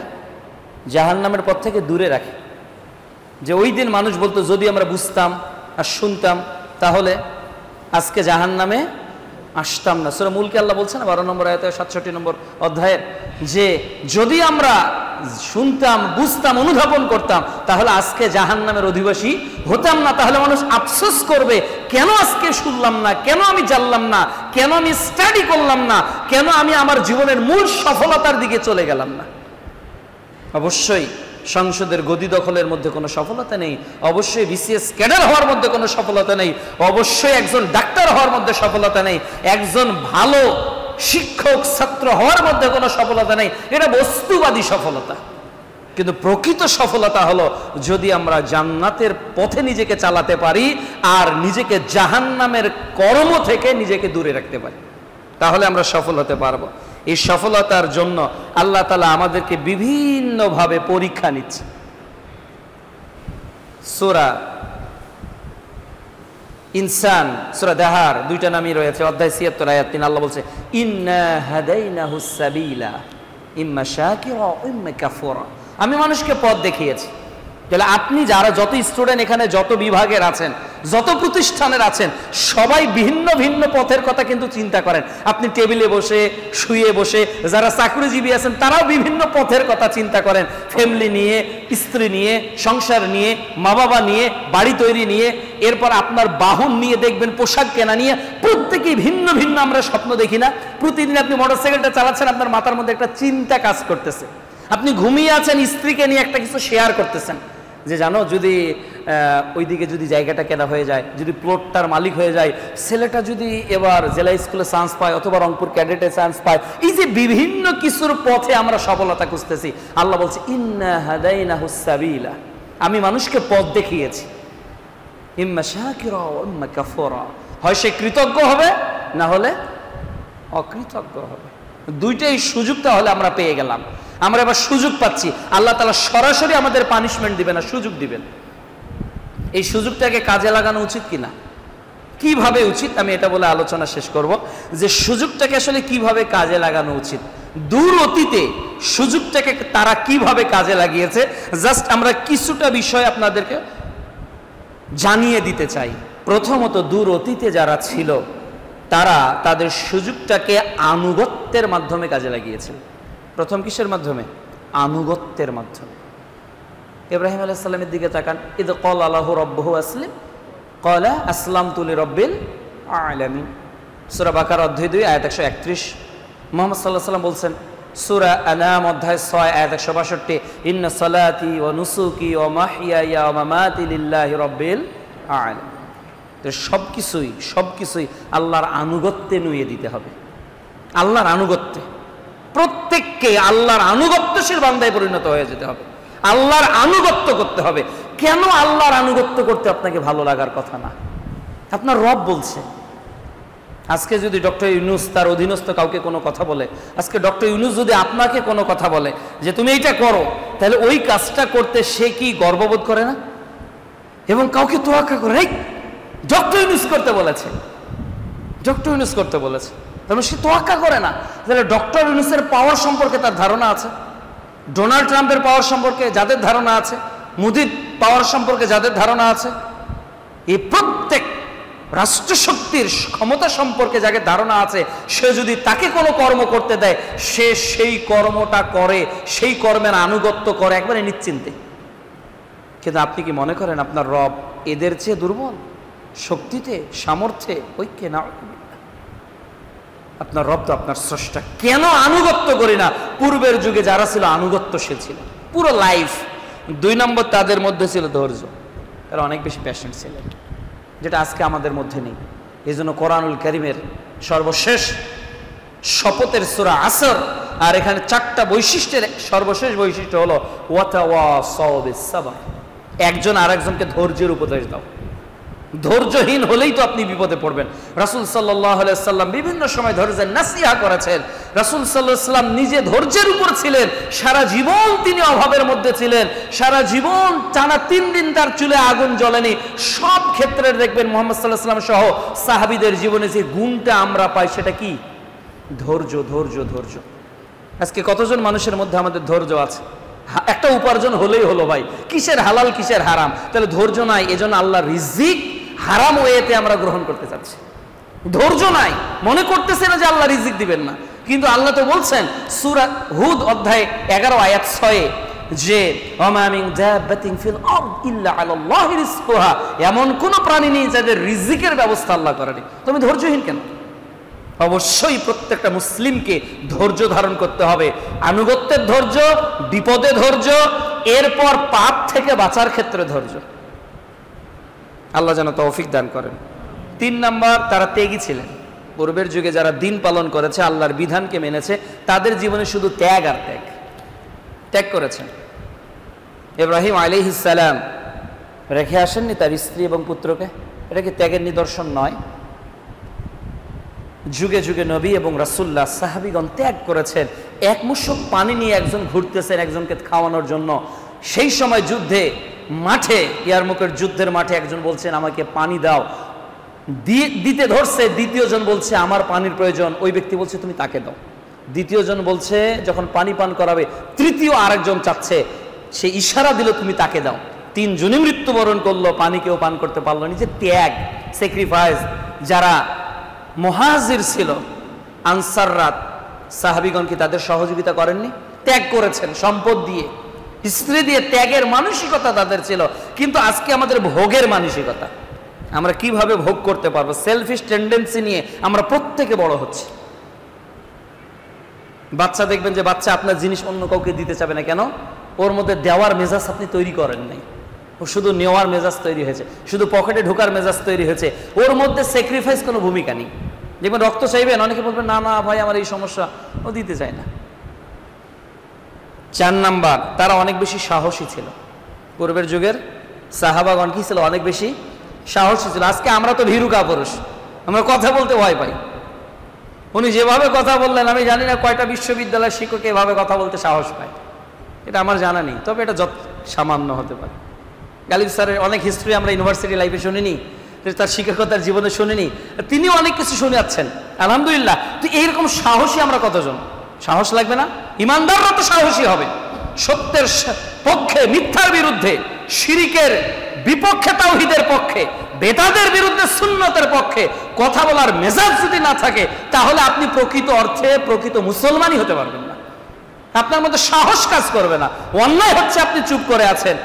জাহান্নামের পথ থেকে দূরে রাখে। যে ওই দিন মানুষ বলতো যদি আমরা বুঝতাম আর শুনতাম তাহলে আজকে জাহান্নামে আসতাম না। সূরা মুলকে আল্লাহ বলছেন 12 নম্বর আয়াতে 67 নম্বর অধ্যায়ের, যে যদি আমরা শুনতাম, বুঝতাম, অনুধাবন করতাম তাহলে আজকে জাহান্নামের অধিবাসী হতাম না। তাহলে মানুষ আফসোস করবে, কেন আজকে শুনলাম না, কেন আমি জানলাম না, কেন আমি স্টাডি করলাম না, কেন আমি আমার জীবনের মূল সফলতার দিকে চলে গেলাম না। অবশ্যই সংসদের গদি দখলের মধ্যে কোনো সফলতা নেই, অবশ্যই বিসিএস ক্যাডার হওয়ার মধ্যে কোনো সফলতা নেই, অবশ্যই একজন ডাক্তার হওয়ার মধ্যে সফলতা নেই, একজন ভালো শিক্ষক ছাত্র হওয়ার মধ্যে কোনো সফলতা নেই। এটা বস্তুবাদী সফলতা। কিন্তু প্রকৃত সফলতা হলো যদি আমরা জান্নাতের পথে নিজেকে চালাতে পারি আর নিজেকে জাহান্নামের কর্ম থেকে নিজেকে দূরে রাখতে পারি, তাহলে আমরা সফল হতে পারবো। এই সফলতার জন্য আল্লাহ তাআলা আমাদেরকে বিভিন্নভাবে পরীক্ষা নিচ্ছে। সূরা ইনসান, সূরা দাহার, দুইটা নামই রয়েছে, অধ্যায় ৭৬ আয়াত ৩। আল্লাহ বলছে ইন্না হাদাইনাহুস সাবিলা ইম্মা শাকিরা ওয়া ইম্মা কাফুরা। আমি মানুষকে পথ দেখিয়েছি। তাহলে আপনি যারা যত স্টুডেন্ট এখানে যত বিভাগের আছেন, যত প্রতিষ্ঠানের আছেন, সবাই ভিন্ন ভিন্ন পথের কথা কিন্তু চিন্তা করেন। আপনি টেবিলে বসে, শুয়ে বসে, যারা চাকরিজীবী আছেন তারাও বিভিন্ন পথের কথা চিন্তা করেন, ফ্যামিলি নিয়ে, স্ত্রী নিয়ে, সংসার নিয়ে, মা বাবা নিয়ে, বাড়ি তৈরি নিয়ে, এরপর আপনার বাহন নিয়ে, দেখবেন পোশাক কেনা নিয়ে, প্রত্যেকেই ভিন্ন ভিন্ন আমরা স্বপ্ন দেখি না? প্রতিদিন আপনি মোটরসাইকেলটা চালাচ্ছেন, আপনার মাথার মধ্যে একটা চিন্তা কাজ করতেছে। আপনি ঘুমিয়ে আছেন, স্ত্রীকে নিয়ে একটা কিছু শেয়ার করতেছেন, যে জানো যদি ওইদিকে যদি জায়গাটা কেনা হয়ে যায়, যদি প্লটটার মালিক হয়ে যায়, ছেলেটা যদি এবার জেলা স্কুলে চান্স পায় অথবা রংপুর ক্যাডেটে চান্স পায়। এই যে বিভিন্ন কিছুর পথে আমরা সফলতা খুঁজতেছি, আল্লাহ বলছে ইন্না হাদাইনাহুস সাবিলা, আমি মানুষকে পথ দেখিয়েছি। ইম্মা শাকিরা ওয়া ইম্মা কাফুরা, হয় সে কৃতজ্ঞ হবে না হলে অকৃতজ্ঞ হবে। দুইটাই সুযোগটা হলে আমরা পেয়ে গেলাম। আমরা এবার সুযোগ পাচ্ছি। আল্লাহ তাআলা সরাসরি আমাদের পানিশমেন্ট দিবেন না, সুযোগ দিবেন। এই সুযোগটাকে কাজে লাগানো উচিত কিনা, কিভাবে উচিত, আমি এটা বলে আলোচনা শেষ করব যে সুযোগটাকে আসলে কিভাবে কাজে লাগানো উচিত। দূর অতীতে সুযোগটাকে তারা কিভাবে কাজে লাগিয়েছে, জাস্ট আমরা কিছুটা বিষয় আপনাদেরকে জানিয়ে দিতে চাই। প্রথমত, দূর অতীতে যারা ছিল তারা তাদের সুযোগটাকে আনুগত্যের মাধ্যমে কাজে লাগিয়েছিল। প্রথম কিসের মাধ্যমে? আনুগত্যের মাধ্যমে। ইব্রাহিম আলাইহিস সালামের দিকে তাকান, ইদ ক্বালা লাহু রাব্বুহু আসলিম ক্বালা আসলামতু লিরাব্বিল আলামিন। সূরা বাকারা অধ্যায় 2 আয়াত 131। মুহাম্মদ সাল্লাল্লাহু আলাইহি ওয়াসাল্লাম বলছেন সূরা আনাম অধ্যায় 6 আয়াত 162, ইন্না সালাতি ওয়া নুসুকি ওয়া মাহইয়ায়া ওয়া মামাতি লিল্লাহি রাব্বিল আলামিন। তো সবকিছুই আল্লাহর আনুগত্যে নুয়ে দিতে হবে। আল্লাহর আনুগত্যে প্রত্যেককে আল্লাহর আনুগত্যশীল বান্দায় পরিণত হয়ে যেতে হবে। আল্লাহর আনুগত্য করতে হবে। কেন আল্লাহর আনুগত্য করতে আপনাকে ভালো লাগার কথা না? আপনার রব বলছে। আজকে যদি ডক্টর ইউনূস তার অধীনস্থ কাউকে কোনো কথা বলে, আজকে ডক্টর ইউনূস যদি আপনাকে কোনো কথা বলে যে তুমি এইটা করো, তাহলে ওই কাজটা করতে সে কি গর্ববোধ করে না? এবং কাউকে তোয়াক্কা করে, এই ডক্টর ইউনূস করতে বলেছে, ডক্টর ইউনূস করতে বলেছে, তবে সে তোয়াক্কা করে না। তাহলে ডক্টর ইউনূসের পাওয়ার সম্পর্কে তার ধারণা আছে, ডোনাল্ড ট্রাম্পের পাওয়ার সম্পর্কে যাদের ধারণা আছে, মোদির পাওয়ার সম্পর্কে যাদের ধারণা আছে, এই প্রত্যেক রাষ্ট্রশক্তির ক্ষমতা সম্পর্কে যাকে ধারণা আছে, সে যদি তাকে কোনো কর্ম করতে দেয়, সে সেই কর্মটা করে, সেই কর্মের আনুগত্য করে একবারে নিশ্চিন্তে। কিন্তু আপনি কি মনে করেন আপনার রব এদের চেয়ে দুর্বল শক্তিতে, সামর্থ্যে? ঐক্যে না, আপনার রব তো আপনার স্রষ্টা। কেন আনুগত্য করি না? পূর্বের যুগে যারা ছিল আনুগত্যশীল ছিল পুরো লাইফ। 2 নম্বর, তাদের মধ্যে ছিল ধৈর্য, তারা অনেক বেশি প্যাশনেট ছিলেন, যেটা আজকে আমাদের মধ্যে নেই। এই জন্য কোরআনুল কারীমের সর্বশেষ শপথের সূরা আসর, আর এখানে 4টা বৈশিষ্ট্যের সর্বশেষ বৈশিষ্ট্য হলো ওয়াতাওয়াসাউ বিস সাবর, একজন আরেকজনকে ধৈর্যের উপদেশ দাও। ধৈর্যহীন হলেই তো আপনি বিপদে পড়বেন। রাসূল সাল্লাল্লাহু আলাইহি সাল্লাম বিভিন্ন সময় ধৈর্যের নাসিহা করেছেন। রাসূল সাল্লাল্লাহু আলাইহি সাল্লাম নিজে ধৈর্যের উপর ছিলেন, সারা জীবন তিনি অভাবের মধ্যে ছিলেন, সারা জীবন টানা 3 দিন তার চুলে আগুন জ্বলেনি। সব ক্ষেত্রে দেখবেন মুহাম্মদ সাল্লাল্লাহু আলাইহি সাল্লাম সহ সাহাবীদের জীবনে যে গুণটা আমরা পাই সেটা কি? ধৈর্য, ধৈর্য, ধৈর্য। আজকে কতজন মানুষের মধ্যে আমাদের ধৈর্য আছে? একটা উপার্জন হলেই হলো ভাই, কিসের হালাল কিসের হারাম, তাহলে ধৈর্য নাই। এজন্য আল্লাহর রিজিক হারাম ওয়েতে আমরা গ্রহণ করতে চাচ্ছি। ধৈর্য নাই, মনে করতেছে না যে আল্লাহ রিজিক দিবেন না, কিন্তু আল্লাহ তো বলছেন সূরা হুদ অধ্যায় 11 আয়াত 6 যে ওমা মিন দাব্বাতিন ফিল আরদ ইল্লা আলাল্লাহি রিজকুহা, এমন কোন প্রাণী নেই যাদের রিজিকের ব্যবস্থা আল্লাহ করেনি। তুমি ধৈর্যহীন কেন? অবশ্যই প্রত্যেকটা মুসলিমকে ধৈর্য ধারণ করতে হবে। আনুগত্যের ধৈর্য, বিপদে ধৈর্য, এরপর পাপ থেকে বাঁচার ক্ষেত্রে ধৈর্য। আল্লাহ যেন তৌফিক দান করেন। 3 নাম্বার, তারা ত্যাগী ছিলেন। পূর্বের যুগে যারা দিন পালন করেছে, আল্লাহর বিধানকে মেনেছে, তাদের জীবনে শুধু ত্যাগ আর ত্যাগ, ত্যাগ করেছেন। ইব্রাহিম আলাইহিস সালাম রেখে আসেননি তার স্ত্রী এবং পুত্রকে? এটা কি ত্যাগের নিদর্শন নয়? যুগে যুগে নবী এবং রাসূলুল্লাহ সাহাবীগণ ত্যাগ করেছেন। এক মুষ্ক পানি নিয়ে একজন ঘুরতেছেন একজনকে খাওয়ানোর জন্য। সেই সময় যুদ্ধে মাঠে, ইয়ারমুকের যুদ্ধের মাঠে একজন বলছেন আমাকে পানি দাও, দিতে ধরছে, দ্বিতীয় জন বলছে আমার পানির প্রয়োজন, ওই ব্যক্তি বলছে তুমি তাকে দাও। দ্বিতীয় জন বলছে যখন পানি পান করাবে, তৃতীয় আরেকজন চাচ্ছে, সে ইশারা দিল তুমি তাকে দাও। 3 জনই মৃত্যুবরণ করলো, পানি কেউ পান করতে পারলো না। যে ত্যাগ, স্যাক্রিফাইস। যারা মুহাজির ছিল আনসাররা, সাহাবীগণ কি তাদের সহযোগিতা করেননি? ত্যাগ করেছেন, সম্পদ দিয়ে, স্ত্রী দিয়ে। ত্যাগের মানসিকতা তাদের ছিল। কিন্তু আজকে আমাদের ভোগের মানসিকতা, আমরা কিভাবে ভোগ করতে পারবো, সেলফিশ টেন্ডেন্সি নিয়ে আমরা প্রত্যেকে বড় হচ্ছে। বাচ্চা দেখবেন যে বাচ্চা আপনার জিনিস অন্য কাউকে দিতে চাবে না, কেন? ওর মধ্যে দেওয়ার মেজাজ আপনি তৈরি করেন নাই, ও শুধু নেওয়ার মেজাজ তৈরি হয়েছে, শুধু পকেটে ঢোকার মেজাজ তৈরি হয়েছে। ওর মধ্যে স্যাক্রিফাইস কোনো ভূমিকা নেই। দেখবেন রক্ত চাইবেন, অনেকে বলবেন না না ভাই আমার এই সমস্যা, ও দিতে চায় না। 4 নাম্বার, তারা অনেক বেশি সাহসী ছিল। পূর্বের যুগের সাহাবাগণ কি ছিল? অনেক বেশি সাহসী ছিল। আজকে আমরা তো ভীরু কাপুরুষ, আমরা কথা বলতে ভয় পাই। উনি যেভাবে কথা বললেন, আমি জানি না কয়টা বিশ্ববিদ্যালয়ের শিক্ষক এভাবে কথা বলতে সাহস পায়, এটা আমার জানা নেই, তবে এটা যত সামান্য হতে পারে। গালিব স্যারের অনেক হিস্ট্রি আমরা ইউনিভার্সিটি লাইফে শুনিনি, তার শিক্ষকতার জীবনে শুনিনি, তিনিও অনেক কিছু শুনে যাচ্ছেন, আলহামদুলিল্লাহ। তো এইরকম সাহসী আমরা কতজন? সাহস লাগবে না? ইমানদাররা তো সাহসী হবে, সত্যের পক্ষে, মিথ্যার বিরুদ্ধে, শিরিকের বিপক্ষে, তাওহীদের পক্ষে, বেদাতের বিরুদ্ধে, সুন্নতের পক্ষে কথা বলার মেজাজ যদি না থাকে, তাহলে আপনি প্রকৃত অর্থে প্রকৃত মুসলমানই হতে পারবেন না। আপনার মধ্যে সাহস কাজ করবে না। অন্যায় হচ্ছে আপনি চুপ করে আছেন,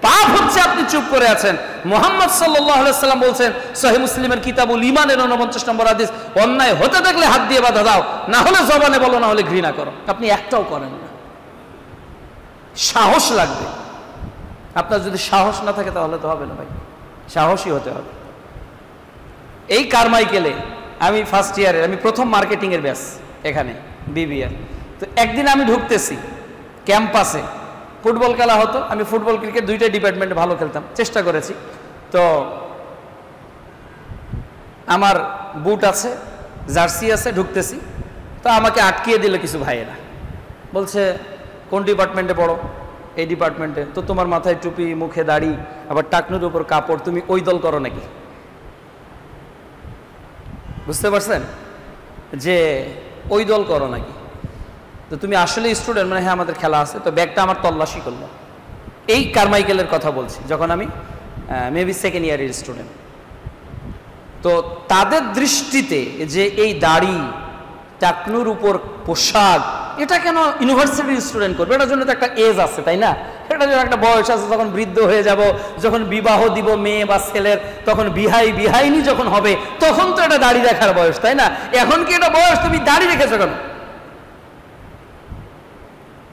পাপ হচ্ছে আপনি চুপ করে আছেন। মুহাম্মদ সাল্লাল্লাহু আলাইহি সাল্লাম বলছেন সহিহ মুসলিমের কিতাবুল ঈমানের 49 নম্বর হাদিস, অন্যায় হতে দেখলে হাত দিয়ে বাধা দাও, না হলে জবানে বলো, না হলে ঘৃণা করো। আপনি একটাও করেন না। সাহস লাগবে। আপনার যদি সাহস না থাকে তাহলে তো হবে না ভাই, সাহসী হতে হবে। এই কারমাইকেলে আমি ফার্স্ট ইয়ারে, আমি প্রথম মার্কেটিং এর ব্যাচ এখানে বিবিএ। তো একদিন আমি ঢুকতেছি ক্যাম্পাসে, ফুটবল খেলা হতো, আমি ফুটবল ক্রিকেট দুইটাই ডিপার্টমেন্টে ভালো খেলতাম, চেষ্টা করেছি। তো আমার বুট আছে, জার্সি আছে, ঢুকতেছি, তো আমাকে আটকিয়ে দিল কিছু ভাইয়েরা, বলছে কোন ডিপার্টমেন্টে পড়ো? এই ডিপার্টমেন্টে। তো তোমার মাথায় টুপি, মুখে দাড়ি, আবার টাকনুর উপর কাপড়, তুমি ওই দল করো নাকি? বুঝতে পারছেন যে ওই দল করো নাকি? তো তুমি আসলে স্টুডেন্ট? মানে হ্যাঁ আমাদের খেলা আছে। তো ব্যাগটা আমার তল্লাশি করলো। এই কারমাইকেলের কথা বলছি, যখন আমি মেবি সেকেন্ড ইয়ারের স্টুডেন্ট। তো তাদের দৃষ্টিতে যে এই দাড়ি, টাকনুর উপর পোশাক, এটা কেন ইউনিভার্সিটির স্টুডেন্ট করবে? এটার জন্য তো একটা এজ আছে, তাই না? এটার জন্য একটা বয়স আছে। যখন বৃদ্ধ হয়ে যাব, যখন বিবাহ দিব মেয়ে বা ছেলের, তখন বিহাইনি যখন হবে, তখন তো এটা দাড়ি রাখার বয়স, তাই না? এখন কি এটা বয়স? তুমি দাড়ি রেখেছো কেন?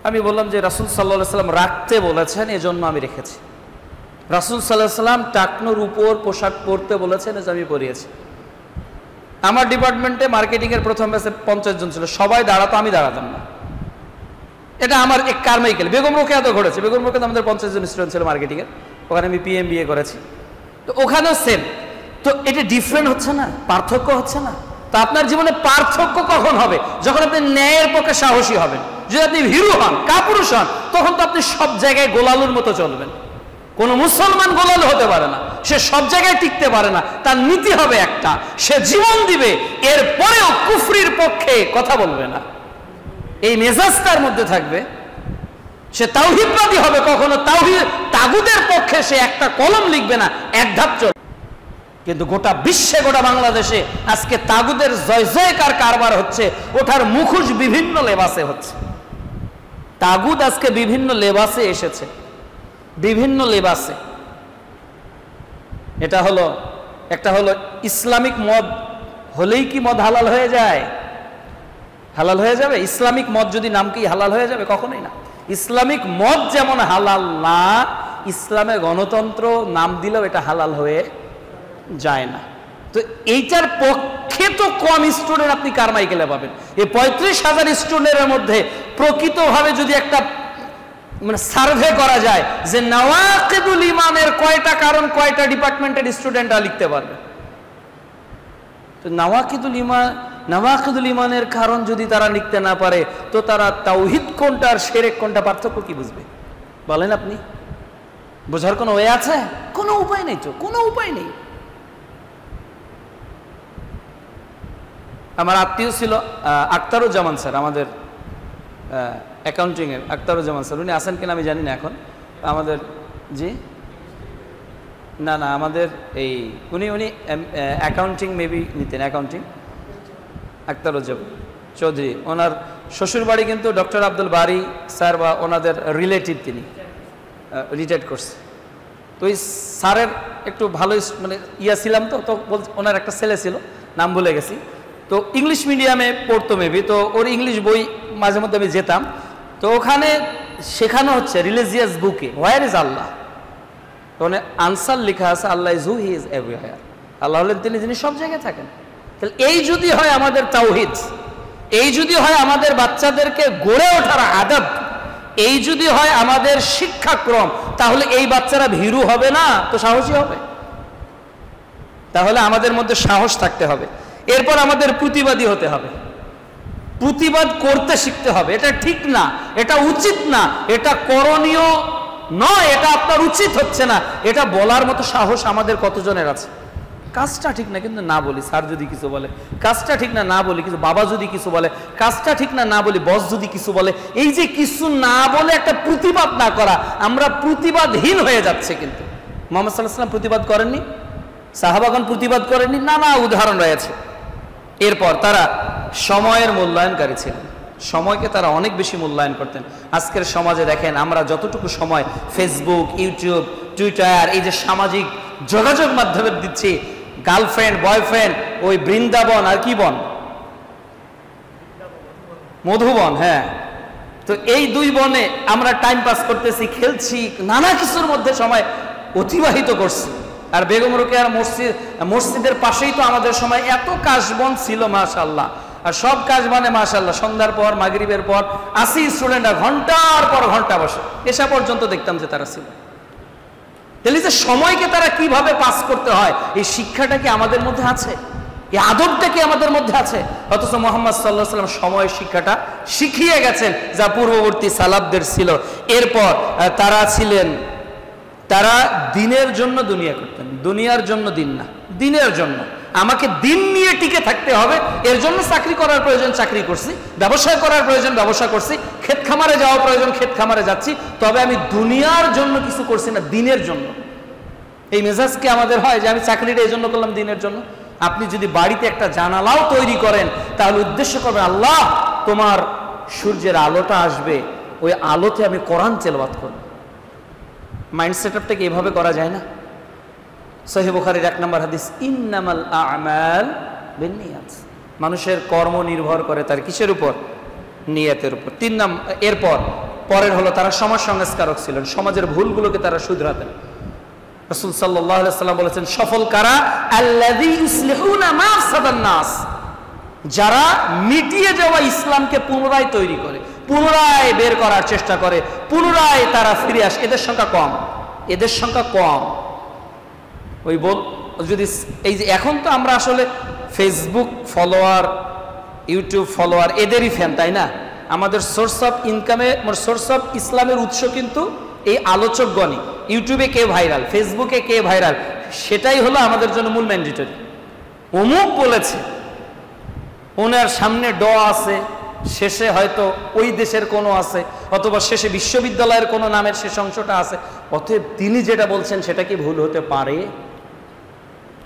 আমি বললাম যে রাসূল সাল্লাল্লাহু আলাইহি সাল্লাম রাখতে বলেছেন, এজন্য আমি রেখেছি। রাসূল সাল্লাল্লাহু আলাইহি সাল্লাম টাকনুর উপর পোশাক পরতে বলেছেন, এজন্য আমি পরিয়েছি। আমার ডিপার্টমেন্টে মার্কেটিংয়ের প্রথম ব্যাচে 50 জন ছিল, সবাই দাঁড়াতো, আমি দাঁড়াতাম না। এটা আমার এক কারমাইকেল। বেগম রোকেয়া তো ঘটেছে, বেগম রোকেয়া আমাদের 50 জন স্টুডেন্ট ছিল মার্কেটিংয়ের, ওখানে আমি PMBA করেছি। তো ওখানেও সেম, তো এটা ডিফারেন্ট হচ্ছে না, পার্থক্য হচ্ছে না? তো আপনার জীবনে পার্থক্য কখন হবে? যখন আপনি ন্যায়ের পক্ষে সাহসী হবেন। যদি আপনি ভীরু হন, কাপুরুষ হন, তখন তো আপনি সব জায়গায় গোলালুর মতো চলবেন। কোনো মুসলমান গোলালু হতে পারে না, সে সব জায়গায় টিকতে পারে না। তার নীতি হবে একটা, সে জীবন দিবে, এরপরেও কুফরির পক্ষে কথা বলবে না। এই মেজাজ তার মধ্যে থাকবে। সে তাওহীদবাদী হবে, কখনো তাগুতের পক্ষে সে একটা কলম লিখবে না, এক ধাপ চলবে। কিন্তু গোটা বিশ্বে, গোটা বাংলাদেশে আজকে তাগুদের জয় জয়কার কারবার হচ্ছে। ওঠার মুখোশ বিভিন্ন লেবাসে হচ্ছে। তাগুদ আজকে বিভিন্ন লেবাসে এসেছে, বিভিন্ন লেবাসে। এটা হলো একটা হলো ইসলামিক মদ হলেই কি মদ হালাল হয়ে যায়? হালাল হয়ে যাবে? ইসলামিক মদ যদি নাম কি হালাল হয়ে যাবে? কখনোই না। ইসলামিক মদ যেমন হালাল না, ইসলামে গণতন্ত্র নাম দিলেও এটা হালাল হয়ে যায় না। তো এইটার পক্ষে তো কম স্টুডেন্ট আপনি কারমাইকেলে পাবেন। এই 35,000 স্টুডেন্টের মধ্যে প্রকৃতভাবে যদি একটা মানে সার্ভে করা যায় যে নাওয়াকিদুল ঈমানের কয়টা কারণ কয়টা ডিপার্টমেন্টের স্টুডেন্টরা লিখতে পারবে, তো নাওয়াকিদুল ঈমানের কারণ যদি তারা লিখতে না পারে, তো তারা তাওহীদ কোনটা আর শিরক কোনটা পার্থক্য কি বুঝবে? বলেন আপনি। বোঝার কোনো ওয়ে আছে? কোনো উপায় নেই, তো কোনো উপায় নেই। আমার আত্মীয় ছিল আখতারুজ্জামান স্যার, আমাদের অ্যাকাউন্টিং এর আখতারুজ্জামান স্যার। উনি আছেন কিনা আমি জানি না এখন আমাদের। জি না না, আমাদের এই উনি অ্যাকাউন্টিং মেবি নিতেন, অ্যাকাউন্টিং। আখতারুজ্জামান চৌধুরী, ওনার শ্বশুর বাড়ি কিন্তু ডক্টর আব্দুল বারী স্যার বা ওনাদের রিলেটিভ, তিনি রিটায়ার্ড করছে। তো ওই স্যারের একটু ভালো মানে ছিলাম, তো ওনার একটা ছেলে ছিল, নাম ভুলে গেছি। তো ইংলিশ মিডিয়ামে পড়তো মেবি, তো ওর ইংলিশ বই মাঝে মধ্যে আমি যেতাম। তো ওখানে শেখানো হচ্ছে রিলিজিয়াস বুকে হোয়ার ইজ আল্লাহ। ওখানে আনসার লেখা আছে Allah is who, he is everywhere. Allah হলেন তিনি যিনি সব জায়গায় থাকেন। তাহলে এই যদি হয় আমাদের তাওহীদ, এই যদি হয় আমাদের বাচ্চাদেরকে গড়ে ওঠার আদব, এই যদি হয় আমাদের শিক্ষাক্রম, তাহলে এই বাচ্চারা ভীরু হবে না, তো সাহসী হবে। তাহলে আমাদের মধ্যে সাহস থাকতে হবে। এরপর আমাদের প্রতিবাদী হতে হবে, প্রতিবাদ করতে শিখতে হবে। এটা ঠিক না, এটা উচিত না, এটা করণীয় নয়, এটা আপনার উচিত হচ্ছে না, এটা বলার মতো সাহস আমাদের কতজনের আছে? কাজটা ঠিক না কিন্তু না বলি, স্যার যদি কিছু বলে। কাজটা ঠিক না না বলি, কিছু বাবা যদি কিছু বলে। কাজটা ঠিক না না বলি, বস যদি কিছু বলে। এই যে কিছু না বলে একটা প্রতিবাদ না করা, আমরা প্রতিবাদহীন হয়ে যাচ্ছে। কিন্তু মুহাম্মদ সাল্লাল্লাহু আলাইহি ওয়াসাল্লাম প্রতিবাদ করেননি, সাহাবাগণ প্রতিবাদ করেননি, নানা উদাহরণ রয়েছে। এরপর তারা সময়ের মূল্যায়নকারী ছিলেন, সময়কে তারা অনেক বেশি মূল্যায়ন করতেন। আজকের সমাজে দেখেন আমরা যতটুকু সময় ফেসবুক, ইউটিউব, টুইটার, এই যে সামাজিক যোগাযোগ মাধ্যমে দিচ্ছি, গার্লফ্রেন্ড বয়ফ্রেন্ড, ওই বৃন্দাবন আর কি বন, মধুবন, হ্যাঁ, তো এই দুই বনে আমরা টাইম পাস করতেছি, খেলছি, নানা কিছুর মধ্যে সময় অতিবাহিত করছি। আর বেগম রোকেয়ার মসজিদের পাশেই তো আমাদের সময় এত কাশবন ছিল মাশাআল্লাহ। আর সব কাশবনে মাশাআল্লাহ সন্ধ্যার পর মাগরিবের পর 80 স্টুডেন্টরা ঘন্টার পর ঘন্টা বসে, এসা পর্যন্ত দেখতাম যে তারা ছিল। তাহলে যে সময়কে তারা কিভাবে পাস করতে হয়, এই শিক্ষাটা কি আমাদের মধ্যে আছে? এই আদবটা কি আমাদের মধ্যে আছে? অথচ মুহাম্মদ সাল্লাল্লাহু আলাইহি ওয়াসাল্লাম সময়ের শিক্ষাটা শিখিয়ে গেছেন, যা পূর্ববর্তী সালাফদের ছিল। এরপর তারা ছিলেন, তারা দিনের জন্য দুনিয়া করতেন, দুনিয়ার জন্য দিন না, দিনের জন্য। আমাকে দিন নিয়ে টিকে থাকতে হবে, এর জন্য চাকরি করার প্রয়োজন চাকরি করছি, ব্যবসা করার প্রয়োজন ব্যবসা করছি, ক্ষেত খামারে যাওয়া প্রয়োজন ক্ষেত খামারে যাচ্ছি, তবে আমি দুনিয়ার জন্য কিছু করছি না, দিনের জন্য। এই মেজাজ কি আমাদের হয় যে আমি চাকরিটা এই জন্য করলাম দিনের জন্য? আপনি যদি বাড়িতে একটা জানালাও তৈরি করেন, তাহলে উদ্দেশ্য করবেন আল্লাহ তোমার সূর্যের আলোটা আসবে, ওই আলোতে আমি কোরআন তেলাওয়াত করব। মাইন্ড সেটআপটাকে এভাবে করা যায় না? সহিহ বুখারীর 1 নম্বর হাদিস, ইন্নামাল আ'মাল বিন্নিয়াত। মানুষের কর্ম নির্ভর করে তার কিসের উপর? নিয়তের উপর। 3 নম্বর, এরপর পরের হলো তারা সমাজ সংস্কারক ছিলেন, সমাজের ভুলগুলোকে তারা শুধরাতেন। রাসূল সাল্লাল্লাহু আলাইহি ওয়াসাল্লাম বলেছেন, সফল কারা? আল্লাযী ইউসলিহুনা মা আফসাদান নাস, যারা মিটিয়ে যাওয়া ইসলামকে পুনরায় তৈরি করে, পুনরায় বের করার চেষ্টা করে, পুনরায় তারা ফিরে আসে। এদের সংখ্যা কম, এদের সংখ্যা কম। ওই যদি এই যে এখন তো আমরা আসলে ফেসবুক ফলোয়ার, ইউটিউব ফলোয়ার এদেরই ফ্যান, তাই না? আমাদের সোর্স অফ ইনকামে, সোর্স অফ ইসলামের উৎস কিন্তু এই আলোচকগণই। ইউটিউবে কে ভাইরাল, ফেসবুকে কে ভাইরাল, সেটাই হলো আমাদের জন্য মূল ম্যান্ডেটরি। অমুক বলেছে, ওনার সামনে ড আছে, শেষে হয়তো ওই দেশের কোনো আছে, অথবা শেষে বিশ্ববিদ্যালয়ের কোনো নামের শেষ অংশটা আছে, অতএব তিনি যেটা বলছেন সেটা কি ভুল হতে পারে?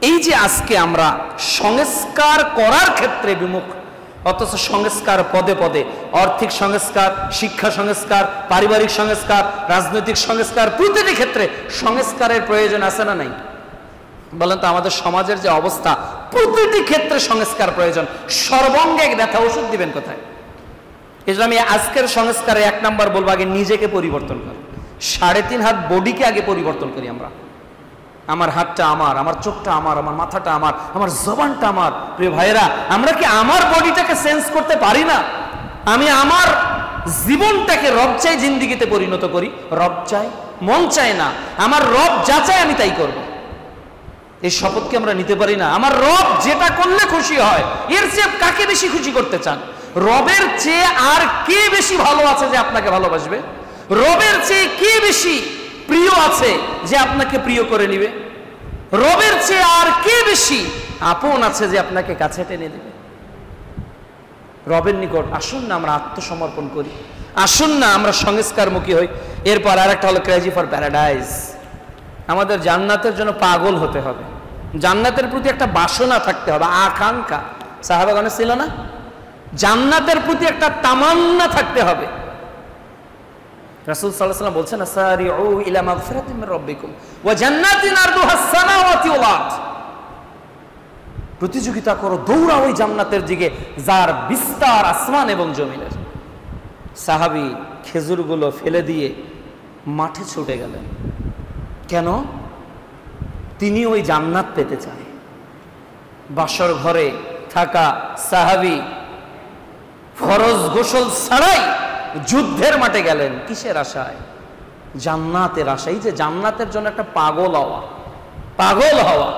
এই যে আজকে আমরা সংস্কার করার ক্ষেত্রে বিমুখ, অথচ সংস্কার পদে পদে, আর্থিক সংস্কার, শিক্ষা সংস্কার, পারিবারিক সংস্কার, রাজনৈতিক সংস্কার, প্রতিটি ক্ষেত্রে সংস্কারের প্রয়োজন আছে না নাই? বলেন তো, আমাদের সমাজের যে অবস্থা, প্রতিটি ক্ষেত্রে সংস্কার প্রয়োজন। সর্বাঙ্গে এক ব্যথা ওষুধ দিবেন কোথায়? এই জন্য আমি আজকের সংস্কারে 1 নাম্বার বলবো, আগে নিজেকে পরিবর্তন কর। 3.5 হাত বডিকে আগে পরিবর্তন করি আমরা। আমার হাতটা আমার, আমার চোখটা আমার, আমার মাথাটা আমার, আমার জবানটা আমার। প্রিয় ভাইয়েরা, আমরা কি আমার বডিটাকে চেঞ্জ করতে পারি না? আমি আমার জীবনটাকে রব চাই জিন্দিগিতে পরিণত করি। রব চাই, মন চায় না, আমার রব যা চায় আমি তাই করব। এই শপথকে আমরা নিতে পারি না? আমার রব যেটা করলে খুশি হয়, এর চেয়ে কাকে বেশি খুশি করতে চান? রবের চেয়ে আর কে বেশি ভালো আছে যে আপনাকে ভালোবাসবে? রবের চেয়ে কে বেশি প্রিয় আছে যে আপনাকে প্রিয় করে নিবে? রবের চেয়ে আর কে বেশি আপন আছে যে আপনাকে কাছে টেনে দেবে? রবের নিকট আসুন না আমরা আত্মসমর্পণ করি, আসুন না আমরা সংস্কারমুখী হই। এরপর আর একটা হলো ক্রেজি ফর প্যারাডাইজ। আমাদের জান্নাতের জন্য পাগল হতে হবে, জান্নাতের প্রতি একটা বাসনা থাকতে হবে, আকাঙ্ক্ষা। সাহাবাগণে ছিল না? জান্নাতের প্রতি একটা তামান্না থাকতে হবে। রাসূল সাল্লাল্লাহু আলাইহি ওয়াসাল্লাম বলছেন, সারিউ ইলা মাগফিরাতিন মির রাব্বিকুম ওয়া জান্নাতিন আরদুহাস সামাওয়াতি ওয়াল আরদ। প্রতিযোগিতা করো, দৌড়াও ওই জান্নাতের দিকে যার বিস্তার আসমান এবং জমিনের। সাহাবী খেজুরগুলো ফেলে দিয়ে মাঠে ছুটে গেলেন। কেন? তিনি ওই জান্নাত পেতে চায়। বাসর ঘরে থাকা সাহাবী ফরজ গোসল ছাড়াই যুদ্ধের মাঠে গেলেন। কিসের আশায়? জান্নাতের আশায়। যে জান্নাতের জন্য একটা পাগল হওয়া, পাগল হওয়া।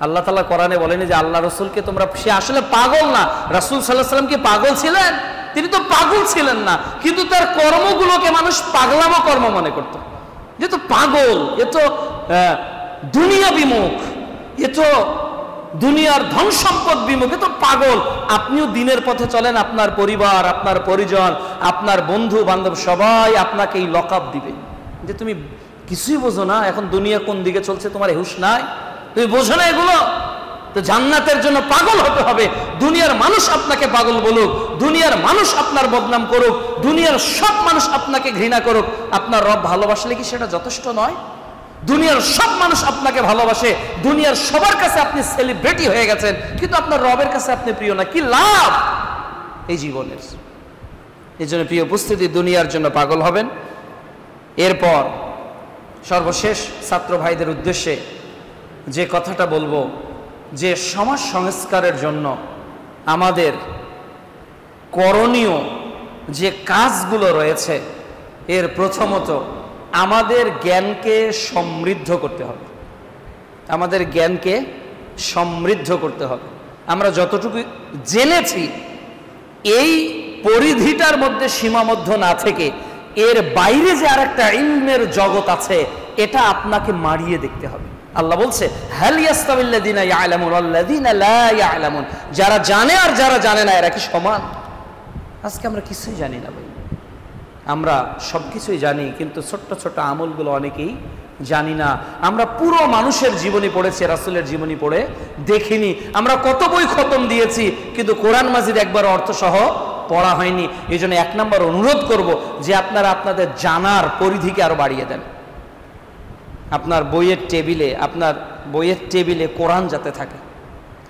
আল্লাহ তাআলা কোরআনে বলেনি যে আল্লাহ রসুলকে তোমরা, সে আসলে পাগল না। রাসূল সাল্লাল্লাহু আলাইহি ওয়াসাল্লাম কি পাগল ছিলেন? তিনি তো পাগল ছিলেন না, কিন্তু তার কর্মগুলোকে মানুষ পাগলামো কর্ম মনে করত। যে তো পাগল, এ তো দুনিয়া বিমুখ, এ তো দুনিয়ার ধন সম্পদ বিমুখ, এ তো পাগল। আপনিও দিনের পথে চলেন, আপনার পরিবার, আপনার পরিজন, আপনার বন্ধু বান্ধব সবাই আপনাকে এই লকআপ দিবে যে তুমি কিছুই বোঝো না, এখন দুনিয়া কোন দিকে চলছে তোমার হুঁশ নাই, তুমি বোঝো না এগুলো। তো জান্নাতের জন্য পাগল হতে হবে। দুনিয়ার মানুষ আপনাকে পাগল বলুক, দুনিয়ার মানুষ আপনার বদনাম করুক, দুনিয়ার সব মানুষ আপনাকে ঘৃণা করুক, আপনার রব ভালোবাসলে কি সেটা যথেষ্ট নয়? দুনিয়ার সব মানুষ আপনাকে ভালোবাসে, দুনিয়ার সবার কাছে আপনি সেলিব্রিটি হয়ে গেছেন, কিন্তু আপনার রবের কাছে আপনি প্রিয় না, কি লাভ এই জীবনের? এই জন্য প্রিয় উপস্থিতি, দুনিয়ার জন্য পাগল হবেন। এরপর সর্বশেষ ছাত্র ভাইদের উদ্দেশ্যে যে কথাটা বলবো, যে সমাজ সংস্কারের জন্য আমাদের করণীয় যে কাজগুলো রয়েছে, এর প্রথমত আমাদের জ্ঞানকে সমৃদ্ধ করতে হবে। আমাদের জ্ঞানকে সমৃদ্ধ করতে হবে। আমরা যতটুকু জেনেছি এই পরিধিটার মধ্যে সীমাবদ্ধ না থেকে এর বাইরে যে আরেকটা ইলমের জগৎ আছে, এটা আপনাকে মারিয়ে দেখতে হবে। আল্লাহ বলছে, হাল ইয়াস্তাবিল্লাযিনা ইয়ালামুন ওয়াল্লাযিনা লা ইয়ালামুন, যারা জানে আর যারা জানে না এরা কি সমান? আজকে আমরা কিছুই জানি না ভাই। আমরা সব কিছুই জানি, কিন্তু ছোট্ট ছোট্ট আমলগুলো অনেকেই জানি না। আমরা পুরো মানুষের জীবনী পড়েছি, রাসূলের জীবনী পড়ে দেখিনি। আমরা কত বই খতম দিয়েছি, কিন্তু কোরআন মাজিদ একবার অর্থসহ পড়া হয়নি। এই জন্য 1 নম্বর অনুরোধ করব যে আপনারা আপনাদের জানার পরিধিকে আরো বাড়িয়ে দেন। আপনার বইয়ের টেবিলে কোরআন যাতে থাকে,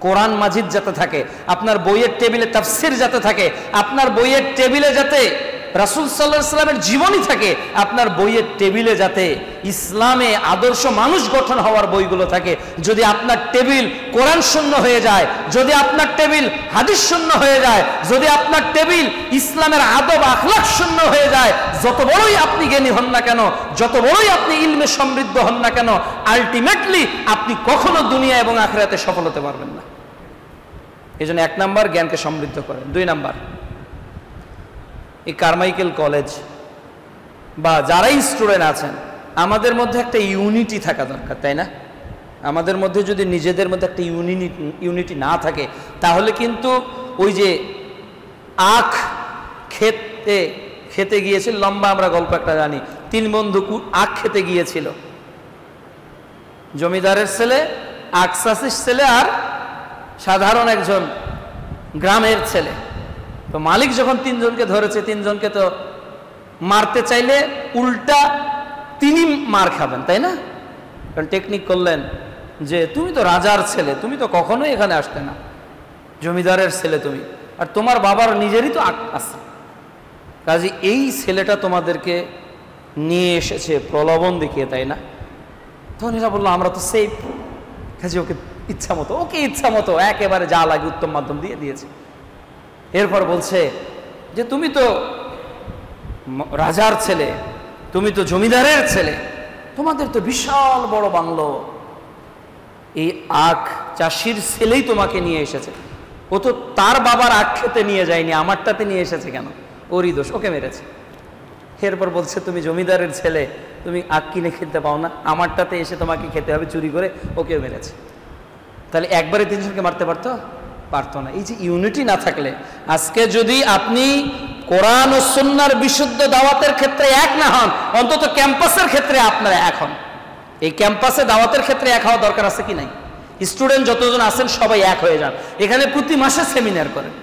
কোরআন মাজিদ যাতে থাকে, আপনার বইয়ের টেবিলে তাফসির যাতে থাকে, আপনার বইয়ের টেবিলে যাতে রাসূল সাল্লাল্লাহু আলাইহি ওয়াসাল্লামের জীবনী থাকে, আপনার বইয়ের টেবিলে যাতে ইসলামে আদর্শ মানুষ গঠন হওয়ার বইগুলো থাকে। যদি আপনার টেবিল কোরআন শূন্য হয়ে যায়, যদি আপনার টেবিল হাদিস শূন্য হয়ে যায়, যদি আপনার টেবিল ইসলামের আদব আখলাক শূন্য হয়ে যায়, যত বড়ই আপনি জ্ঞানী হন না কেন, যত বড়ই আপনি ইলমে সমৃদ্ধ হন না কেন, আলটিমেটলি আপনি কখনো দুনিয়া এবং আখিরাতে সফল হতে পারবেন না। এই জন্য 1 নাম্বার জ্ঞানকে সমৃদ্ধ করেন। 2 নাম্বার, এই কারমাইকেল কলেজ বা যারাই স্টুডেন্ট আছেন, আমাদের মধ্যে একটা ইউনিটি থাকা দরকার, তাই না? আমাদের মধ্যে যদি নিজেদের মধ্যে একটা ইউনিটি না থাকে, তাহলে কিন্তু ওই যে আখ খেতে গিয়েছিল, লম্বা আমরা গল্প একটা জানি, 3 বন্ধু আখ খেতে গিয়েছিল, জমিদারের ছেলে, আখ চাষির ছেলে আর সাধারণ একজন গ্রামের ছেলে। তো মালিক যখন 3 জনকে ধরেছে, 3 জনকে তো মারতে চাইলে উল্টা তিনি মার খাবেন, তাই না? কারণ টেকনিক করলেন যে তুমি তো রাজার ছেলে, তুমি তো কখনোই এখানে আসতে না, জমিদারের ছেলে তুমি, আর তোমার বাবার নিজেরই তো আছে, কাজে এই ছেলেটা তোমাদেরকে নিয়ে এসেছে প্রলোভন দেখিয়ে, তাই না? তখন এরা বললো আমরা তো সেফ, কাজে ওকে ইচ্ছা মতো একেবারে যা লাগে উত্তম মাধ্যম দিয়ে দিয়েছে। এরপর বলছে যে তুমি তো রাজার ছেলে, তুমি তো জমিদারের ছেলে, তোমাদের তো বিশাল বড় বাংলো, এই আখ চাষির ছেলেই তোমাকে নিয়ে এসেছে, ও তো তার বাবার আখ খেতে নিয়ে যায়নি, আমারটাতে নিয়ে এসেছে কেন? ওরই দোষ, ওকে মেরেছে। এরপর বলছে তুমি জমিদারের ছেলে, তুমি আখ কিনে খেতে পাও না, আমারটাতে এসে তোমাকে খেতে হবে চুরি করে, ওকেও মেরেছে। তাহলে একবারে 3 জনকে মারতে পারতো না। এই যে ইউনিটি না থাকলে, আজকে যদি আপনি কোরআন ও সুন্নাহর বিশুদ্ধ দাওয়াতের ক্ষেত্রে এক না হন, অন্তত ক্যাম্পাসের ক্ষেত্রে আপনারা এক হন। এই ক্যাম্পাসে দাওয়াতের ক্ষেত্রে এক হওয়া দরকার আছে কি নাই? স্টুডেন্ট যতজন আছেন সবাই এক হয়ে যান, এখানে প্রতি মাসে সেমিনার করেন।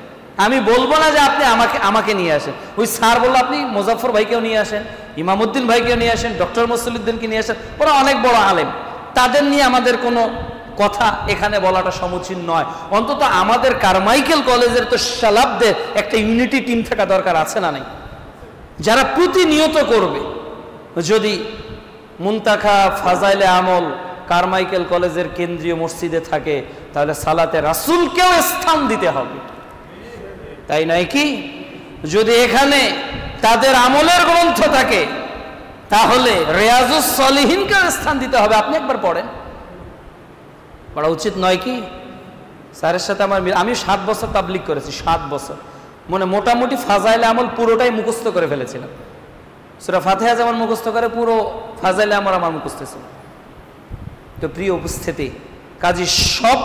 আমি বলবো না যে আপনি আমাকে নিয়ে আসেন, ওই স্যার বললো আপনি মুজাফফর ভাইকেও নিয়ে আসেন, ইমামউদ্দিন ভাইকেও নিয়ে আসেন, ডক্টর মসলিউদ্দিনকে নিয়ে আসেন, ওরা অনেক বড় আলেম, তাদের নিয়ে আমাদের কোনো কথা এখানে বলাটা সমীচীন নয়। অন্তত আমাদের কারমাইকেল কলেজের তো শালাবদের একটা ইউনিটি টিম থাকা দরকার আছে না নাই, যারা প্রতিনিয়ত করবে। যদি মুনতাখা ফাজাইলে আমল কারমাইকেল কলেজের কেন্দ্রীয় মসজিদে থাকে, তাহলে সালাতে রাসূলকেও স্থান দিতে হবে, তাই নয় কি? যদি এখানে তাদের আমলের গ্রন্থ থাকে, তাহলে রিয়াজুস সলিহিনকেও স্থান দিতে হবে। আপনি একবার পড়েন, পড়া উচিত নয় কি? স্যারের সাথে আমি 7 বছর তাবলিগ করেছি, 7 বছর, মানে মোটামুটি ফাজাইলে আমল পুরোটাই মুখস্থ করে ফেলেছিলাম। সূরা ফাতিহা যেমন মুখস্থ করে, পুরো ফাজাইলে আমল আমার মুখস্থ ছিল। তো প্রিয় উপস্থিতি, কাজে সব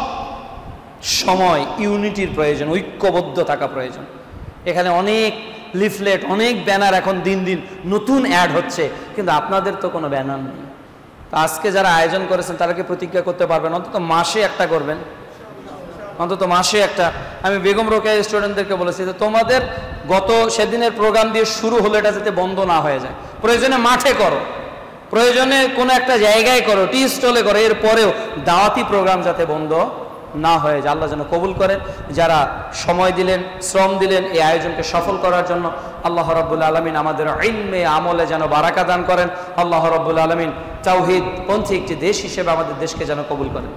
সময় ইউনিটির প্রয়োজন, ঐক্যবদ্ধ থাকা প্রয়োজন। এখানে অনেক লিফলেট, অনেক ব্যানার এখন দিন দিন নতুন অ্যাড হচ্ছে, কিন্তু আপনাদের তো কোনো ব্যানার নেই। তো আজকে যারা আয়োজন করেছেন তারা কি প্রতিজ্ঞা করতে পারবেন অন্তত মাসে একটা করবেন? অন্তত মাসে একটা। আমি বেগম রোকেয়া স্টুডেন্টদেরকে বলেছি যে তোমাদের গত সেদিনের প্রোগ্রাম দিয়ে শুরু হলো, এটা যাতে বন্ধ না হয়ে যায়। প্রয়োজনে মাঠে করো, প্রয়োজনে কোনো একটা জায়গায় করো, টি স্টলে করো, এরপরেও দাওয়াতি প্রোগ্রাম যাতে বন্ধ না হয়ে যায়। আল্লাহ যেন কবুল করেন। যারা সময় দিলেন, শ্রম দিলেন এই আয়োজনকে সফল করার জন্য, আল্লাহ রাব্বুল আলামিন আমাদের ইলমে আমলে যেন বারাকা দান করেন। আল্লাহ রাব্বুল আলামিন তাওহীদ পন্থী একটি দেশ হিসেবে আমাদের দেশকে যেন কবুল করেন।